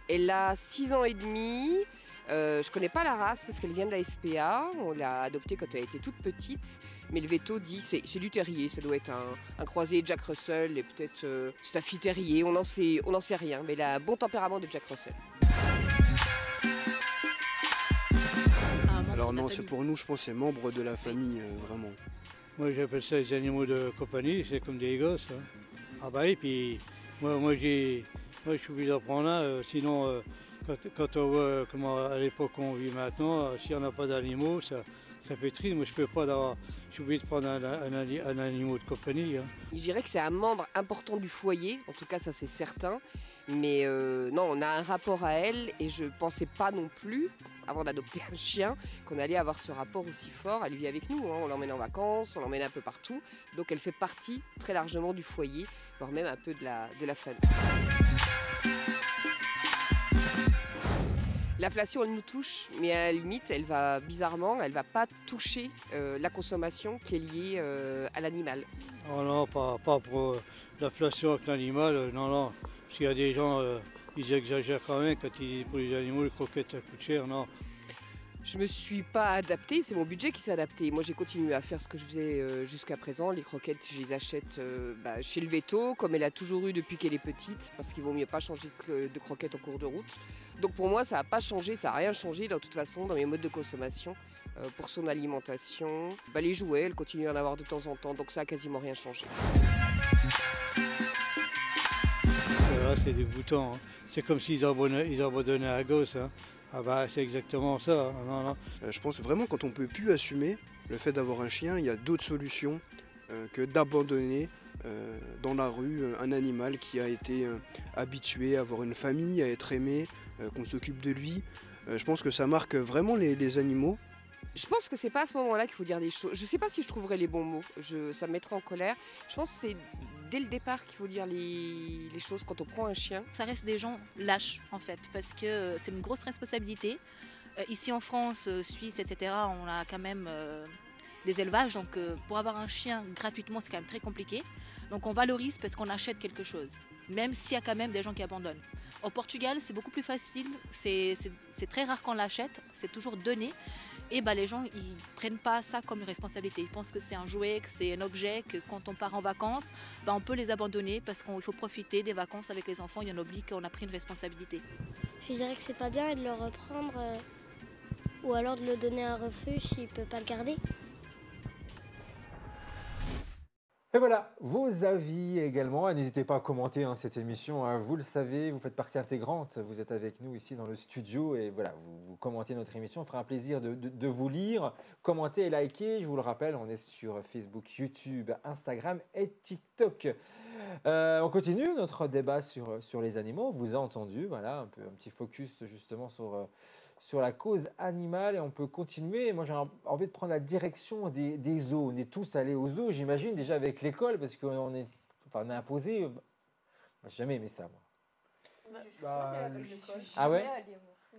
Elle a 6 ans et demi. Je connais pas la race parce qu'elle vient de la SPA. On l'a adoptée quand elle était toute petite. Mais le veto dit c'est du terrier. Ça doit être un croisé Jack Russell et peut-être Staffy terrier. On n'en sait rien. Mais elle a un bon tempérament de Jack Russell. Alors non, c'est pour nous, je pense, c'est membre de la famille, vraiment. Moi, j'appelle ça les animaux de compagnie, c'est comme des gosses. Hein. Ah bah oui, puis moi je suis obligé d'en prendre un, sinon quand on voit comment à l'époque on vit maintenant, si on n'a pas d'animaux, ça fait triste. Moi je peux pas je suis obligé de prendre un animal de compagnie. Hein. Je dirais que c'est un membre important du foyer, en tout cas ça c'est certain. Mais non, on a un rapport à elle et je pensais pas non plus, avant d'adopter un chien, qu'on allait avoir ce rapport aussi fort. Elle vit avec nous, hein. On l'emmène en vacances, on l'emmène un peu partout. Donc elle fait partie très largement du foyer, voire même un peu de la famille. L'inflation, elle nous touche, mais à la limite, elle va pas toucher la consommation qui est liée à l'animal. Oh non, pas pour l'inflation avec l'animal, non. Parce qu'il y a des gens, ils exagèrent quand même quand ils disent pour les animaux, les croquettes ça coûte cher, non. Je me suis pas adaptée, c'est mon budget qui s'est adapté. Moi j'ai continué à faire ce que je faisais jusqu'à présent. Les croquettes, je les achète chez le Veto, comme elle a toujours eu depuis qu'elle est petite, parce qu'il vaut mieux pas changer de croquettes en cours de route. Donc pour moi ça n'a pas changé, ça n'a rien changé de toute façon dans mes modes de consommation. Pour son alimentation, les jouets, elle continue à en avoir de temps en temps, donc ça a quasiment rien changé. C'est dégoûtant, hein. C'est comme s'ils abandonnaient à gosse. Hein. Ah bah c'est exactement ça. Hein. Non. Je pense vraiment quand on peut plus assumer le fait d'avoir un chien, il y a d'autres solutions que d'abandonner dans la rue un animal qui a été habitué à avoir une famille, à être aimé, qu'on s'occupe de lui. Je pense que ça marque vraiment les animaux. Je pense que c'est pas à ce moment-là qu'il faut dire des choses. Je sais pas si je trouverai les bons mots. Ça me mettrait en colère. Je pense que c'est dès le départ qu'il faut dire les choses quand on prend un chien. Ça reste des gens lâches en fait, parce que c'est une grosse responsabilité. Ici en France, Suisse, etc., on a quand même des élevages, donc pour avoir un chien gratuitement, c'est quand même très compliqué. Donc on valorise parce qu'on achète quelque chose, même s'il y a quand même des gens qui abandonnent. Au Portugal, c'est beaucoup plus facile, c'est très rare qu'on l'achète, c'est toujours donné. Et les gens, ils prennent pas ça comme une responsabilité. Ils pensent que c'est un jouet, que c'est un objet, que quand on part en vacances, on peut les abandonner parce qu'il faut profiter des vacances avec les enfants et on oublie qu'on a pris une responsabilité. Je dirais que c'est pas bien de le reprendre ou alors de le donner à un refuge s'il peut pas le garder. Et voilà, vos avis également. Et n'hésitez pas à commenter cette émission. Hein. Vous le savez, vous faites partie intégrante. Vous êtes avec nous ici dans le studio. Et voilà, vous commentez notre émission. On fera un plaisir de vous lire. Commentez et likez. Je vous le rappelle, on est sur Facebook, YouTube, Instagram et TikTok. On continue notre débat sur les animaux. On vous a entendu. Voilà, un petit focus justement sur la cause animale et on peut continuer. Moi, j'ai envie de prendre la direction des zoos. On est tous allés aux zoos, j'imagine, déjà avec l'école, parce qu'on est imposé. Moi, j'ai jamais aimé ça, moi. Ah ouais?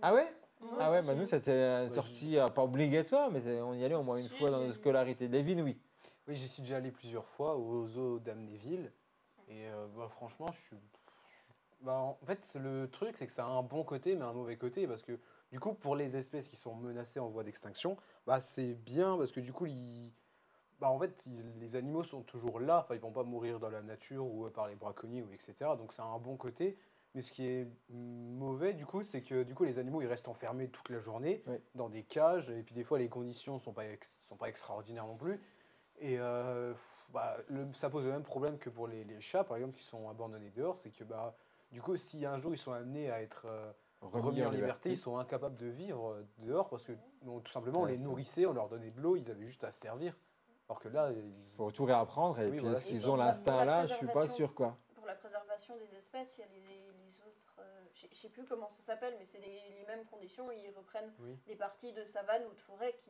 Ah ouais? Ah ouais, nous, c'était sorti pas obligatoire, mais on y allait au moins une fois dans notre scolarité. Lévin, oui. Oui, j'y suis déjà allé plusieurs fois au zoo d'Amnéville. Et franchement, en fait, le truc, c'est que ça a un bon côté, mais un mauvais côté, parce que du coup, pour les espèces qui sont menacées en voie d'extinction, c'est bien parce que du coup, les animaux sont toujours là. Enfin, ils vont pas mourir dans la nature ou par les braconniers ou etc. Donc, ça a un bon côté. Mais ce qui est mauvais, du coup, c'est que du coup, les animaux, ils restent enfermés toute la journée dans des cages. Et puis, des fois, les conditions sont pas extraordinaires non plus. Et ça pose le même problème que pour les chats, par exemple, qui sont abandonnés dehors. C'est que du coup, si un jour ils sont amenés à être remis en liberté, ils sont incapables de vivre dehors parce que tout simplement on les nourrissait, on leur donnait de l'eau, ils avaient juste à se servir. Alors que là, il faut tout réapprendre et puis est-ce qu'ils ont l'instinct là, je suis pas sûr quoi. Pour la préservation des espèces, il y a les autres, je sais plus comment ça s'appelle, mais c'est les mêmes conditions. Ils reprennent des parties de savane ou de forêt qui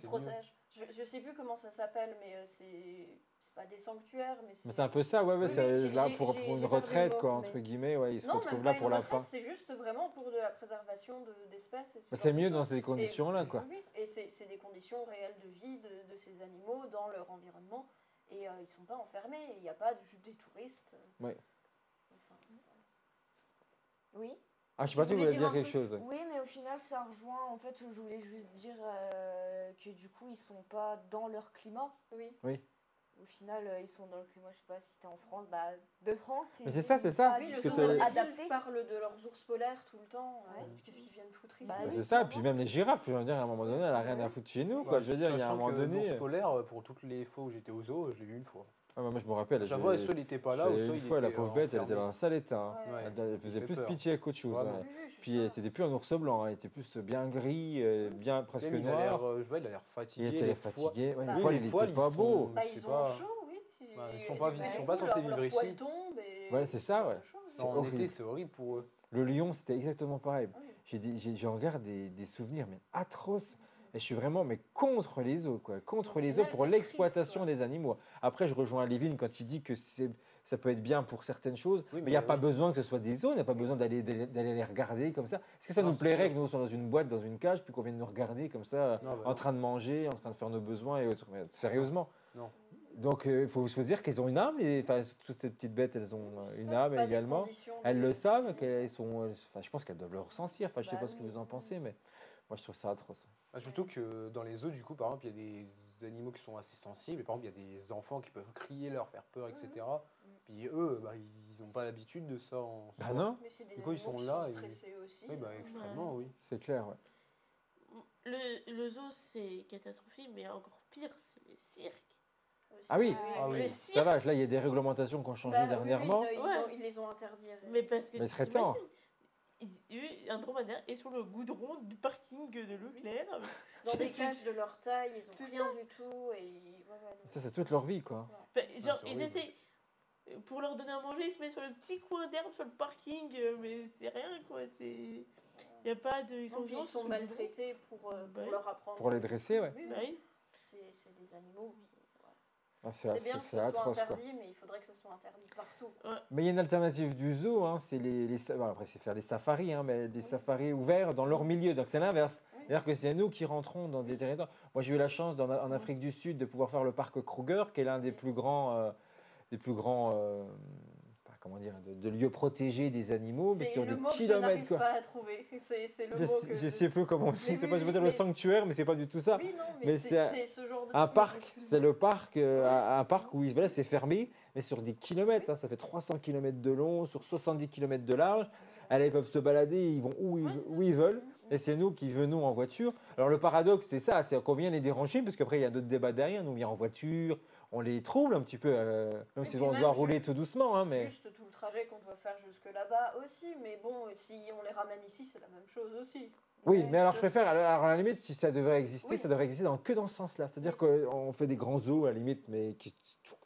protègent. Je sais plus comment ça s'appelle, mais c'est pas des sanctuaires, mais c'est un peu ça, c'est là pour une retraite, quoi, entre guillemets, ils se retrouvent là pour la fin. C'est juste vraiment pour de la préservation d'espèces. C'est mieux dans ces conditions-là, quoi. Oui, et c'est des conditions réelles de vie de ces animaux dans leur environnement, et ils sont pas enfermés, il n'y a pas des touristes. Oui. Oui. Ah, je sais pas si vous voulez dire un quelque truc chose. Oui, mais au final, ça rejoint. En fait, je voulais juste dire que du coup, ils sont pas dans leur climat. Oui. Oui. Au final, ils sont dans le climat, je sais pas si t'es en France, bah de France. Mais c'est ça, c'est ça. Oui, Parce le que zoo t'as- de la adapté. ville parle de leurs ours polaires tout le temps. Ouais. Qu'est-ce qu'ils viennent foutre ici Bah Bah, oui, c'est ça, clairement. puis même les girafes, je veux dire, à un moment donné, elle a rien à foutre chez nous, quoi. Bah, Je veux dire, il y a un sachant moment que donné. l'ours polaire, pour toutes les fois où j'étais au zoo, je l'ai vu une fois. Ah, bah, moi, je me rappelle. Chaque fois, soit il n'était pas là, ou j'avais soit une il fois, la était pauvre bête, elle était dans enfermé. un sale état. Hein. Ouais. Ouais. Elle il faisait fait plus peur. pitié qu'autre chose. Vraiment. Hein. Oui, oui, c'est Puis ça. c'était plus un ours blanc, hein. Il était plus bien gris, bien presque Même il a l'air, noir. je vois, il a l'air Il fatigué. était les poils- fatigué. Ouais, Bah, les poils, les il poils, était pas ils beau. sont- Bah, c'est ils pas- ont chaud, oui. Bah, ils Et sont pas- du ils coup, sont pas censés leur vivre poil ici. tombe et Ouais, c'est ça, ils ont ouais. chaud. C'est En horrible. été, c'est horrible pour eux. Le lion, c'était exactement pareil. Oui. Je regarde des souvenirs mais atroces. Et je suis vraiment mais contre les zoos, quoi. Contre Au les final, zoos pour c'est l'exploitation triste, des animaux. Après, je rejoins Lévin quand il dit que ça peut être bien pour certaines choses, Oui, mais il n'y a mais pas oui. besoin que ce soit des zoos, il n'y a pas besoin d'aller les regarder comme ça. Est-ce que ça Non, nous c'est plairait sûr. que nous soyons dans une boîte, dans une cage, puis qu'on vienne nous regarder comme ça, Non, bah en non. train de manger, en train de faire nos besoins et autres? Mais sérieusement. Non. Donc, il faut se dire qu'ils ont une âme. Enfin, toutes ces petites bêtes, elles ont une âme également. Elles le savent, qu'elles sont. Enfin, je pense qu'elles doivent le ressentir. Enfin, je sais Bah pas ce que oui, vous en oui. pensez, mais moi, je trouve ça atroce. Ah, surtout que dans les zoos, du coup, par exemple, il y a des animaux qui sont assez sensibles. Et par exemple, il y a des enfants qui peuvent crier, leur faire peur, etc. Puis eux, bah, ils n'ont pas l'habitude de ça en Bah soi. non, Mais c'est des Du coup, ils animaux sont qui là sont et- stressés aussi. Oui, bah, extrêmement, oui. c'est clair. Ouais. Le zoo, c'est catastrophique, mais encore pire, c'est les cirques. Ah oui. Ah oui. Le Ça cirque, va, là, il y a des réglementations qui ont changé Bah, oui, dernièrement. oui, Ouais. ils les ont interdits. mais parce que Mais il serait temps. un dromadaire est sur le goudron du parking de Leclerc. Dans des cages de leur taille, ils C'est ont rien du tout. Et... ouais, non. Ça, c'est toute leur vie, quoi. Enfin, genre, c'est ils horrible. essaient, pour leur donner à manger, ils se mettent sur le petit coin d'herbe sur le parking, mais c'est rien, quoi. Il n'y a pas de. Non, puis ils juste sont sur le maltraités pour Bah oui. leur apprendre. Pour les dresser, ouais. Oui, goudron. oui. Bah oui. C'est des animaux qui. voilà. Ah, C'est bien que ce soit atroce, quoi. interdit, mais il faudrait que ce soit interdit partout. Mais il y a une alternative du zoo, hein, c'est bon, après, c'est faire des safaris, hein, mais des safaris ouverts dans leur milieu. Donc c'est l'inverse. Oui. C'est-à-dire que c'est nous qui rentrons dans des territoires. Moi, j'ai eu la chance en Afrique du Sud de pouvoir faire le parc Kruger, qui est l'un des plus grands, comment dire, de lieux protégés des animaux, mais C'est sur le des mot que je kilomètres. n'arrive Quoi. pas à trouver. C'est le Je mot sais, que je sais peu comment on dit. Mais C'est oui, pas, je veux oui, dire le mais- sanctuaire, mais c'est pas du tout ça. Oui, non, Mais mais c'est c'est ce genre de Un truc, parc, mais c'est le parc, un parc où voilà, c'est fermé, mais sur des kilomètres. Hein, ça fait 300 km de long, sur 70 km de large. Allez, ils peuvent se balader, ils vont où ils veulent. Et c'est nous qui venons en voiture. Alors le paradoxe, c'est ça, c'est qu'on vient les déranger, parce qu'après, il y a d'autres débats derrière. Nous, on vient en voiture, on les trouble un petit peu, même Et si puis on même doit rouler tout doucement. Hein, mais... Juste tout le trajet qu'on doit faire jusque là-bas aussi. Mais bon, si on les ramène ici, c'est la même chose aussi. Oui, mais alors je préfère, alors, à la limite, si ça devrait exister, Oui. ça devrait exister que dans ce sens-là. C'est-à-dire qu'on fait des grands zoos, à la limite, mais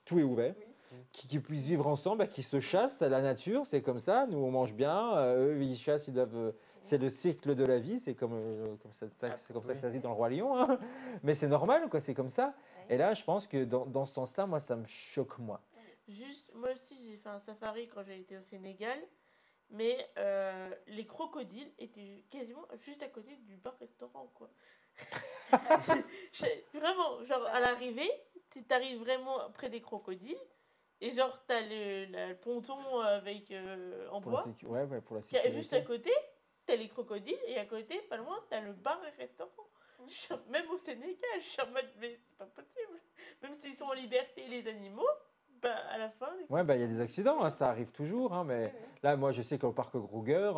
tout est ouvert. Oui. Qui puissent vivre ensemble, bah, qui se chassent à la nature, c'est comme ça. Nous, on mange bien. Eux, ils chassent, ils doivent. C'est le cycle de la vie. C'est comme ça, c'est comme ça que ça se dit dans le Roi Lion. Hein. Mais c'est normal, quoi. C'est comme ça. Et là, je pense que dans ce sens-là, moi, ça me choque moins. Juste, moi aussi, j'ai fait un safari quand j'ai été au Sénégal, mais les crocodiles étaient quasiment juste à côté du bar-restaurant, quoi. Vraiment, genre, à l'arrivée, tu t'arrives vraiment près des crocodiles, et genre, t'as le ponton avec, en Pour la, bois, ouais, pour la qui est sécurité. juste à côté, t'as les crocodiles, et à côté, pas loin, t'as le bar-restaurant. Même au Sénégal, je suis en mode, mais c'est pas possible. Même s'ils sont en liberté, les animaux, bah, à la fin... Ouais, bah, il y a des accidents, hein, ça arrive toujours. Hein, mais là, moi, je sais qu'au parc Kruger,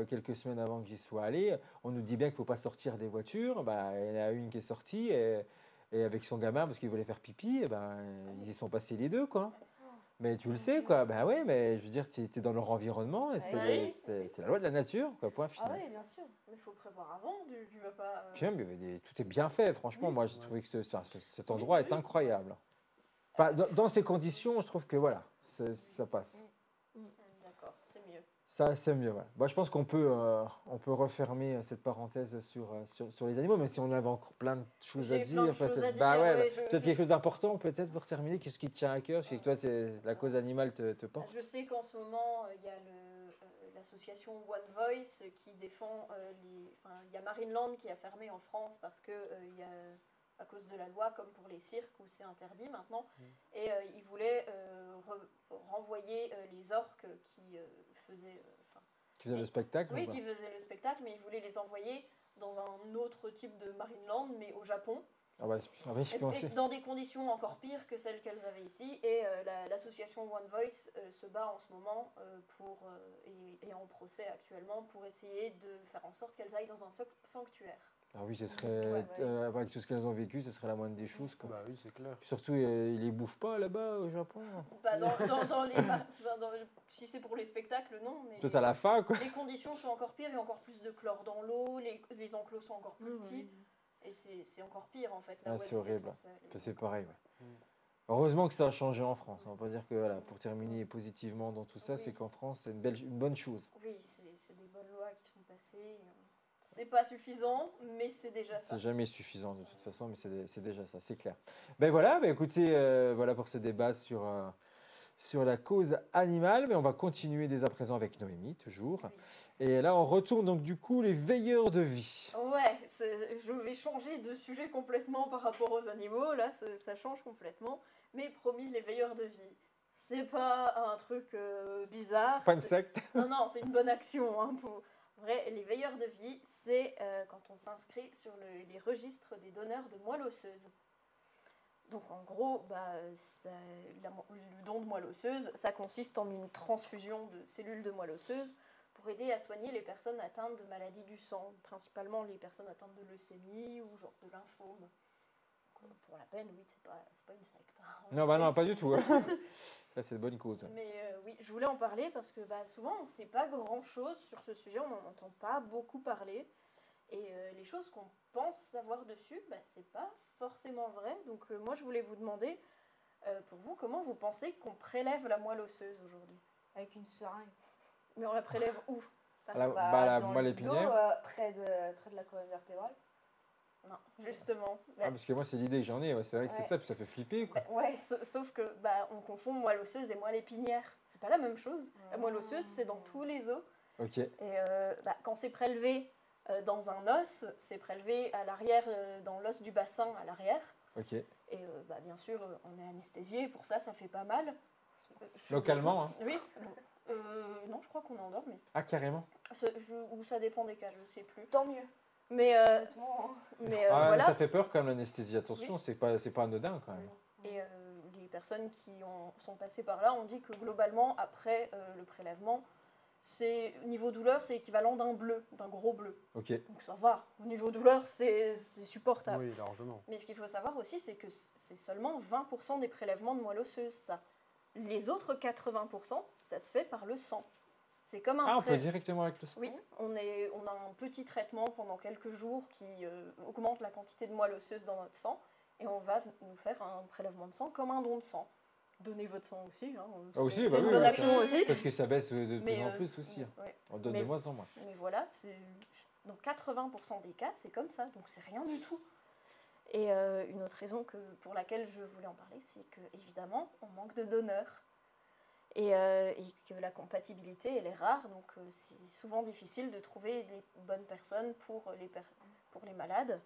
quelques semaines avant que j'y sois allé, on nous dit bien qu'il ne faut pas sortir des voitures. Bah, il y en a une qui est sortie et avec son gamin, parce qu'il voulait faire pipi, et ben, ils y sont passés les deux, quoi. Mais tu le sais, quoi. Ben ouais, mais je veux dire, tu es dans leur environnement et oui. c'est la loi de la nature, quoi. Point final. Ah oui, bien sûr. Mais il faut prévoir avant, tu vas pas. Puis même, il y avait tout est bien fait, franchement. Oui. Moi, j'ai trouvé que cet endroit est incroyable. Enfin, dans ces conditions, je trouve que voilà, ça passe. D'accord, c'est mieux. Ça, c'est mieux. Ouais. Bah, je pense qu'on peut refermer cette parenthèse sur les animaux, même si on avait encore plein de choses à J'ai dire. plein de Enfin, choses à dire, bah, ouais, ouais, peut-être quelque chose d'important, peut-être pour terminer. Qu'est-ce qui te tient à cœur? Je sais que toi, la cause animale te porte. Je sais qu'en ce moment, il y a l'association One Voice qui défend Enfin, il y a Marineland qui a fermé en France parce que il y a, à cause de la loi, comme pour les cirques où c'est interdit maintenant. Et ils voulaient renvoyer les orques qui faisaient. Qui faisait le spectacle Oui, ou pas qui faisaient le spectacle, mais ils voulaient les envoyer dans un autre type de Marineland, mais au Japon. Ah bah, oui, je pensais. Et dans des conditions encore pires que celles qu'elles avaient ici. Et l'association One Voice se bat en ce moment et en procès actuellement pour essayer de faire en sorte qu'elles aillent dans un sanctuaire. Ah oui, ce serait, Ouais. avec tout ce qu'elles ont vécu, ce serait la moindre des choses. Quoi. Bah oui, c'est clair. Puis surtout, ils les bouffent pas là-bas au Japon. Bah, si c'est pour les spectacles, non. Mais Toi, t'as la faim, quoi. les conditions sont encore pires, il y a encore plus de chlore dans l'eau, les enclos sont encore plus petits. Et c'est encore pire en fait. Là où C'est elles étaient horrible. censées aller. C'est pareil, ouais. Heureusement que ça a changé en France. On va pas dire que, voilà, pour terminer positivement dans tout ça, Oui. c'est qu'en France, c'est une bonne chose. Oui, c'est des bonnes lois qui sont passées. C'est pas suffisant, mais c'est déjà ça. C'est jamais suffisant de toute façon, mais c'est déjà ça, c'est clair. Ben voilà, ben écoutez, voilà pour ce débat sur la cause animale, mais on va continuer dès à présent avec Noémie, toujours. Oui. Et là, on retourne donc du coup les veilleurs de vie. Ouais, je vais changer de sujet complètement par rapport aux animaux, là, ça change complètement. Mais promis, les veilleurs de vie, c'est pas un truc bizarre. Pas une secte. Non, non, c'est une bonne action. Hein, Vrai, les veilleurs de vie, c'est quand on s'inscrit sur les registres des donneurs de moelle osseuse. Donc en gros, le don de moelle osseuse, ça consiste en une transfusion de cellules de moelle osseuse pour aider à soigner les personnes atteintes de maladies du sang, principalement les personnes atteintes de leucémie ou genre de lymphome. Pour la peine, oui, c'est pas une secte. Hein. Non, bah non, pas du tout. Ça, c'est de bonne cause. Mais oui, je voulais en parler parce que souvent, on ne sait pas grand-chose sur ce sujet, on n'en entend pas beaucoup parler. Et les choses qu'on pense savoir dessus, c'est pas forcément vrai. Donc moi, je voulais vous demander, pour vous, comment vous pensez qu'on prélève la moelle osseuse aujourd'hui? Avec une seringue. Mais on la prélève où? La Dans moelle le dos, épinière. près de la colonne vertébrale. Non, justement. Ah, parce que moi, c'est l'idée que j'en ai. Ouais, c'est vrai que c'est Ouais. ça, puis ça fait flipper, quoi. Ouais. Sauf que on confond moelle osseuse et moelle épinière. C'est pas la même chose. La moelle osseuse, c'est dans tous les os. Ok. Et quand c'est prélevé dans un os, c'est prélevé à l'arrière, dans l'os du bassin à l'arrière. Ok. Et bien sûr, on est anesthésié, pour ça, ça fait pas mal. Localement, hein. Oui. Non, je crois qu'on est endormi. Ah, carrément. Ou ça dépend des cas, je sais plus. Tant mieux. Mais, Honnêtement, hein. Ah, voilà. ça fait peur quand même l'anesthésie. Attention, c'est pas anodin quand même. Et les personnes qui sont passées par là ont dit que globalement, après le prélèvement, au niveau douleur, c'est équivalent d'un gros bleu. Ok. Donc ça va. Au niveau douleur, c'est supportable. Oui, largement. Mais ce qu'il faut savoir aussi, c'est que c'est seulement 20% des prélèvements de moelle osseuse, ça. Les autres 80%, ça se fait par le sang. C'est comme un Ah, on peut directement avec le sang. Oui, on a un petit traitement pendant quelques jours qui augmente la quantité de moelle osseuse dans notre sang et on va nous faire un prélèvement de sang comme un don de sang. Donnez votre sang aussi, hein, Ah, aussi, c'est une oui, bonne ouais, action aussi. Parce que ça baisse de Mais, plus en plus aussi. Hein. ouais. On donne Mais- de moins en moins. Mais voilà, dans 80% des cas, c'est comme ça, donc c'est rien du tout. Et une autre raison pour laquelle je voulais en parler, c'est que évidemment, on manque de donneurs. Et que la compatibilité, elle est rare, donc c'est souvent difficile de trouver les bonnes personnes pour les malades.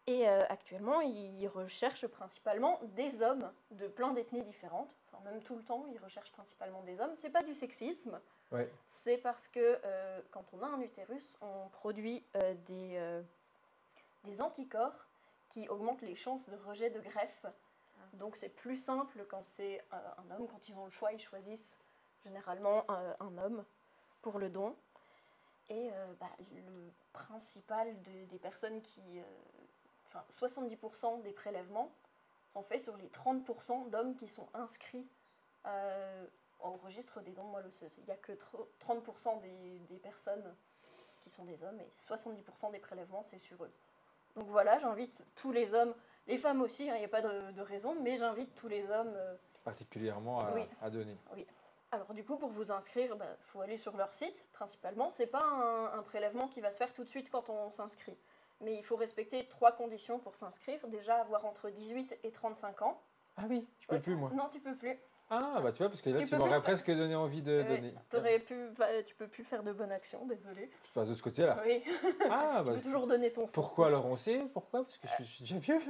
Et actuellement, ils recherchent principalement des hommes de plein d'ethnies différentes, enfin même tout le temps, ils recherchent principalement des hommes. C'est pas du sexisme, Ouais. c'est parce que quand on a un utérus, on produit des anticorps qui augmentent les chances de rejet de greffe. Donc c'est plus simple quand c'est un homme, quand ils ont le choix, ils choisissent généralement un homme pour le don. Et le principal des personnes enfin 70% des prélèvements sont faits sur les 30% d'hommes qui sont inscrits au registre des dons de moelle osseuse. Il n'y a que 30% des personnes qui sont des hommes et 70% des prélèvements, c'est sur eux. Donc voilà, j'invite tous les hommes, les femmes aussi, il n'y a pas de raison, mais j'invite tous les hommes. Particulièrement à donner. Oui. Alors du coup, pour vous inscrire, il faut aller sur leur site, principalement. Ce n'est pas un prélèvement qui va se faire tout de suite quand on s'inscrit. Mais il faut respecter 3 conditions pour s'inscrire. Déjà, avoir entre 18 et 35 ans. Ah oui, je peux plus moi. Non, tu peux plus. Ah bah tu vois, parce que là Tu tu peux m'aurais plus faire. presque donné envie de donner. Tu peux plus faire de bonnes actions, désolé. Je passe de ce côté-là. Oui. Ah Tu bah peux toujours donner ton sang. pourquoi alors on sait? Pourquoi? Parce que je suis déjà vieux.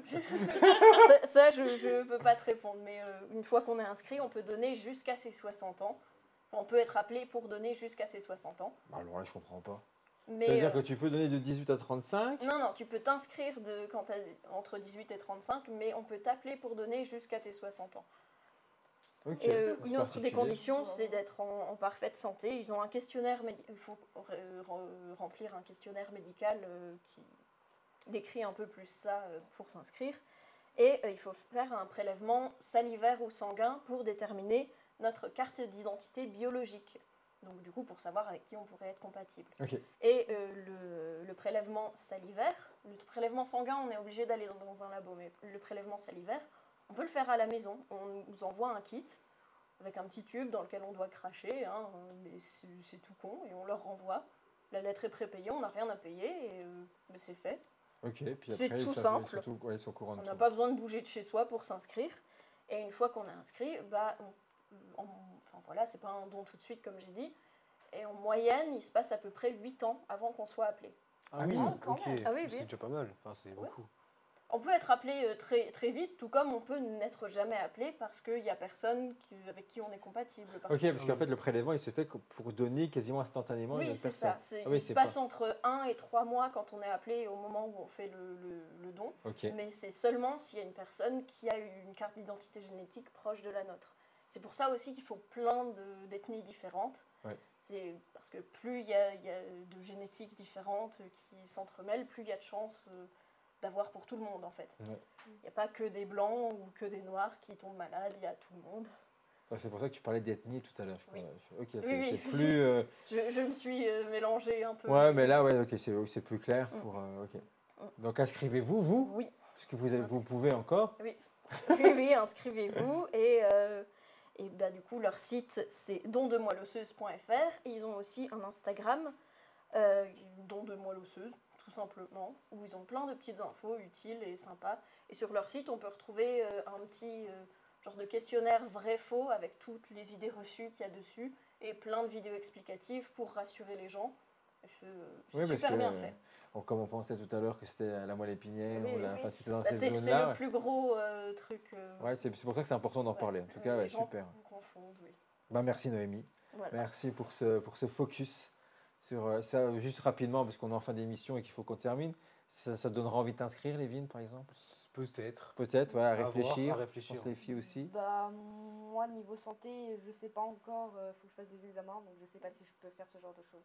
Ça, je ne peux pas te répondre. Mais une fois qu'on est inscrit, on peut donner jusqu'à ses 60 ans. On peut être appelé pour donner jusqu'à ses 60 ans. Bah, alors là, je comprends pas. Mais, Ça veut dire que tu peux donner de 18 à 35? non, tu peux t'inscrire quand tu as entre 18 et 35, mais on peut t'appeler pour donner jusqu'à tes 60 ans. Ok. Et, C'est une autre des particulier. conditions, c'est d'être en parfaite santé. Ils ont un questionnaire, il faut remplir un questionnaire médical qui décrit un peu plus ça pour s'inscrire. Et il faut faire un prélèvement salivaire ou sanguin pour déterminer notre carte d'identité biologique. Donc du coup, pour savoir avec qui on pourrait être compatible. Ok. Et le prélèvement salivaire, le prélèvement sanguin, on est obligé d'aller dans un labo, mais le prélèvement salivaire, on peut le faire à la maison. On nous envoie un kit avec un petit tube dans lequel on doit cracher, hein, mais c'est tout con, et on leur renvoie. La lettre est prépayée, on n'a rien à payer, et mais c'est fait. Ok, puis C'est après, tout ça, simple. surtout, ouais, ils sont au courant de On n'a tout. pas besoin de bouger de chez soi pour s'inscrire. Et une fois qu'on est inscrit, enfin voilà, c'est pas un don tout de suite comme j'ai dit. Et en moyenne, il se passe à peu près 8 ans avant qu'on soit appelé. Ah oui, quand ok. même. Ah oui, oui. C'est déjà pas mal. Enfin, c'est beaucoup. On peut être appelé très, très vite, tout comme on peut n'être jamais appelé parce qu'il n'y a personne avec qui on est compatible. Ok, parce qu'en fait, le prélèvement, il se fait pour donner quasiment instantanément à une Oui, autre c'est personne. ça. Ah oui, Il c'est se passe entre 1 et 3 mois quand on est appelé au moment où on fait le don. Ok. Mais c'est seulement s'il y a une personne qui a une carte d'identité génétique proche de la nôtre. C'est pour ça aussi qu'il faut plein d'ethnies différentes. Ouais. C'est parce que plus il y a de génétiques différentes qui s'entremêlent, plus il y a de chances d'avoir pour tout le monde en fait. Ouais. Il n'y a pas que des blancs ou que des noirs qui tombent malades, il y a tout le monde. Ouais, c'est pour ça que tu parlais d'ethnie tout à l'heure, je crois. Oui. Ok, Oui, c'est oui. plus... Je me suis mélangée un peu. Ouais, mais là, ouais, ok, c'est plus clair. Ok. Donc, inscrivez-vous, vous, Oui. parce que vous pouvez encore. Oui, oui, inscrivez-vous. Et bah, du coup, leur site, c'est dondemoilosseuse.fr. Et ils ont aussi un Instagram, dondemoilosseuse, tout simplement, où ils ont plein de petites infos utiles et sympas. Et sur leur site, on peut retrouver un petit genre de questionnaire vrai-faux avec toutes les idées reçues qu'il y a dessus et plein de vidéos explicatives pour rassurer les gens. C'est Oui, parce super que, bien fait. comme on pensait tout à l'heure que c'était à la moelle épinière, Oui, ou oui, enfin, oui. c'était dans Bah, ces c'est zones-là. le plus gros truc. Ouais, c'est pour ça que c'est important d'en parler. En tout cas, les ouais, gens super. confondent, oui. Bah, merci Noémie. Voilà. Merci pour ce focus sur ça. Juste rapidement, parce qu'on est en fin d'émission et qu'il faut qu'on termine. Ça te donnera envie de t'inscrire, Lévin, par exemple? Peut-être. Peut-être, ouais, à voir, réfléchir. à réfléchir. Je pense les filles aussi. Bah, moi, niveau santé, je sais pas encore. Faut que je fasse des examens, donc je sais pas si je peux faire ce genre de choses.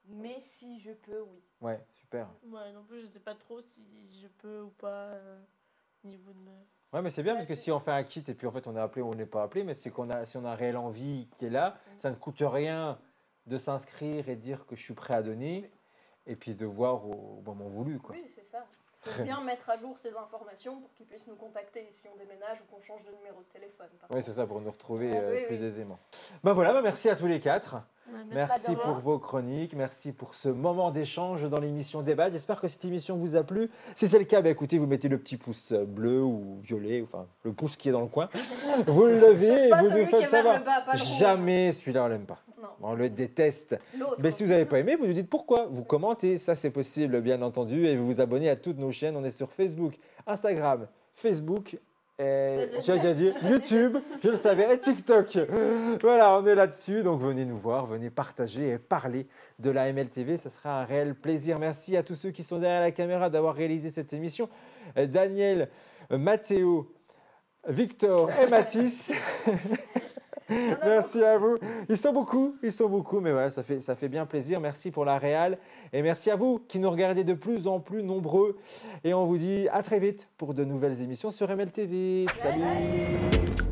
Mais si je peux, oui. Ouais, super. Ouais, non plus, je sais pas trop si je peux ou pas au niveau de. Ouais, mais c'est bien parce que si on fait un kit et puis en fait on est appelé ou on n'est pas appelé, mais c'est si on a réelle envie qui est là, ça ne coûte rien de s'inscrire et de dire que je suis prêt à donner et puis de voir au moment voulu, quoi. Oui, c'est ça. Il faut bien mettre à jour ces informations pour qu'ils puissent nous contacter si on déménage ou qu'on change de numéro de téléphone. Oui, c'est ça, pour nous retrouver Oui, plus oui. aisément. Ben voilà, merci à tous les quatre. Ouais, Merci Pas de pour rien. vos chroniques, merci pour ce moment d'échange dans l'émission Débat. J'espère que cette émission vous a plu. Si c'est le cas, écoutez, vous mettez le petit pouce bleu ou violet, enfin le pouce qui est dans le coin. Vous le levez et Pas vous celui nous qui faites est vers savoir. le bas, pas le rouge. Jamais celui-là, on l'aime pas. Non, On le déteste. l'autre. Mais si vous n'avez pas aimé, vous nous dites pourquoi. Vous commentez, ça c'est possible, bien entendu. Et vous vous abonnez à toutes nos chaînes. On est sur Facebook, Instagram, Facebook, YouTube, je le savais, et TikTok. Voilà, on est là-dessus. Donc venez nous voir, venez partager et parler de la MLTV. Ça sera un réel plaisir. Merci à tous ceux qui sont derrière la caméra d'avoir réalisé cette émission. Daniel, Mathéo, Victor et Mathis. Merci à vous. Ils sont beaucoup, mais voilà, ça fait bien plaisir. Merci pour la réal et merci à vous qui nous regardez de plus en plus nombreux. Et on vous dit à très vite pour de nouvelles émissions sur MLTV. Salut.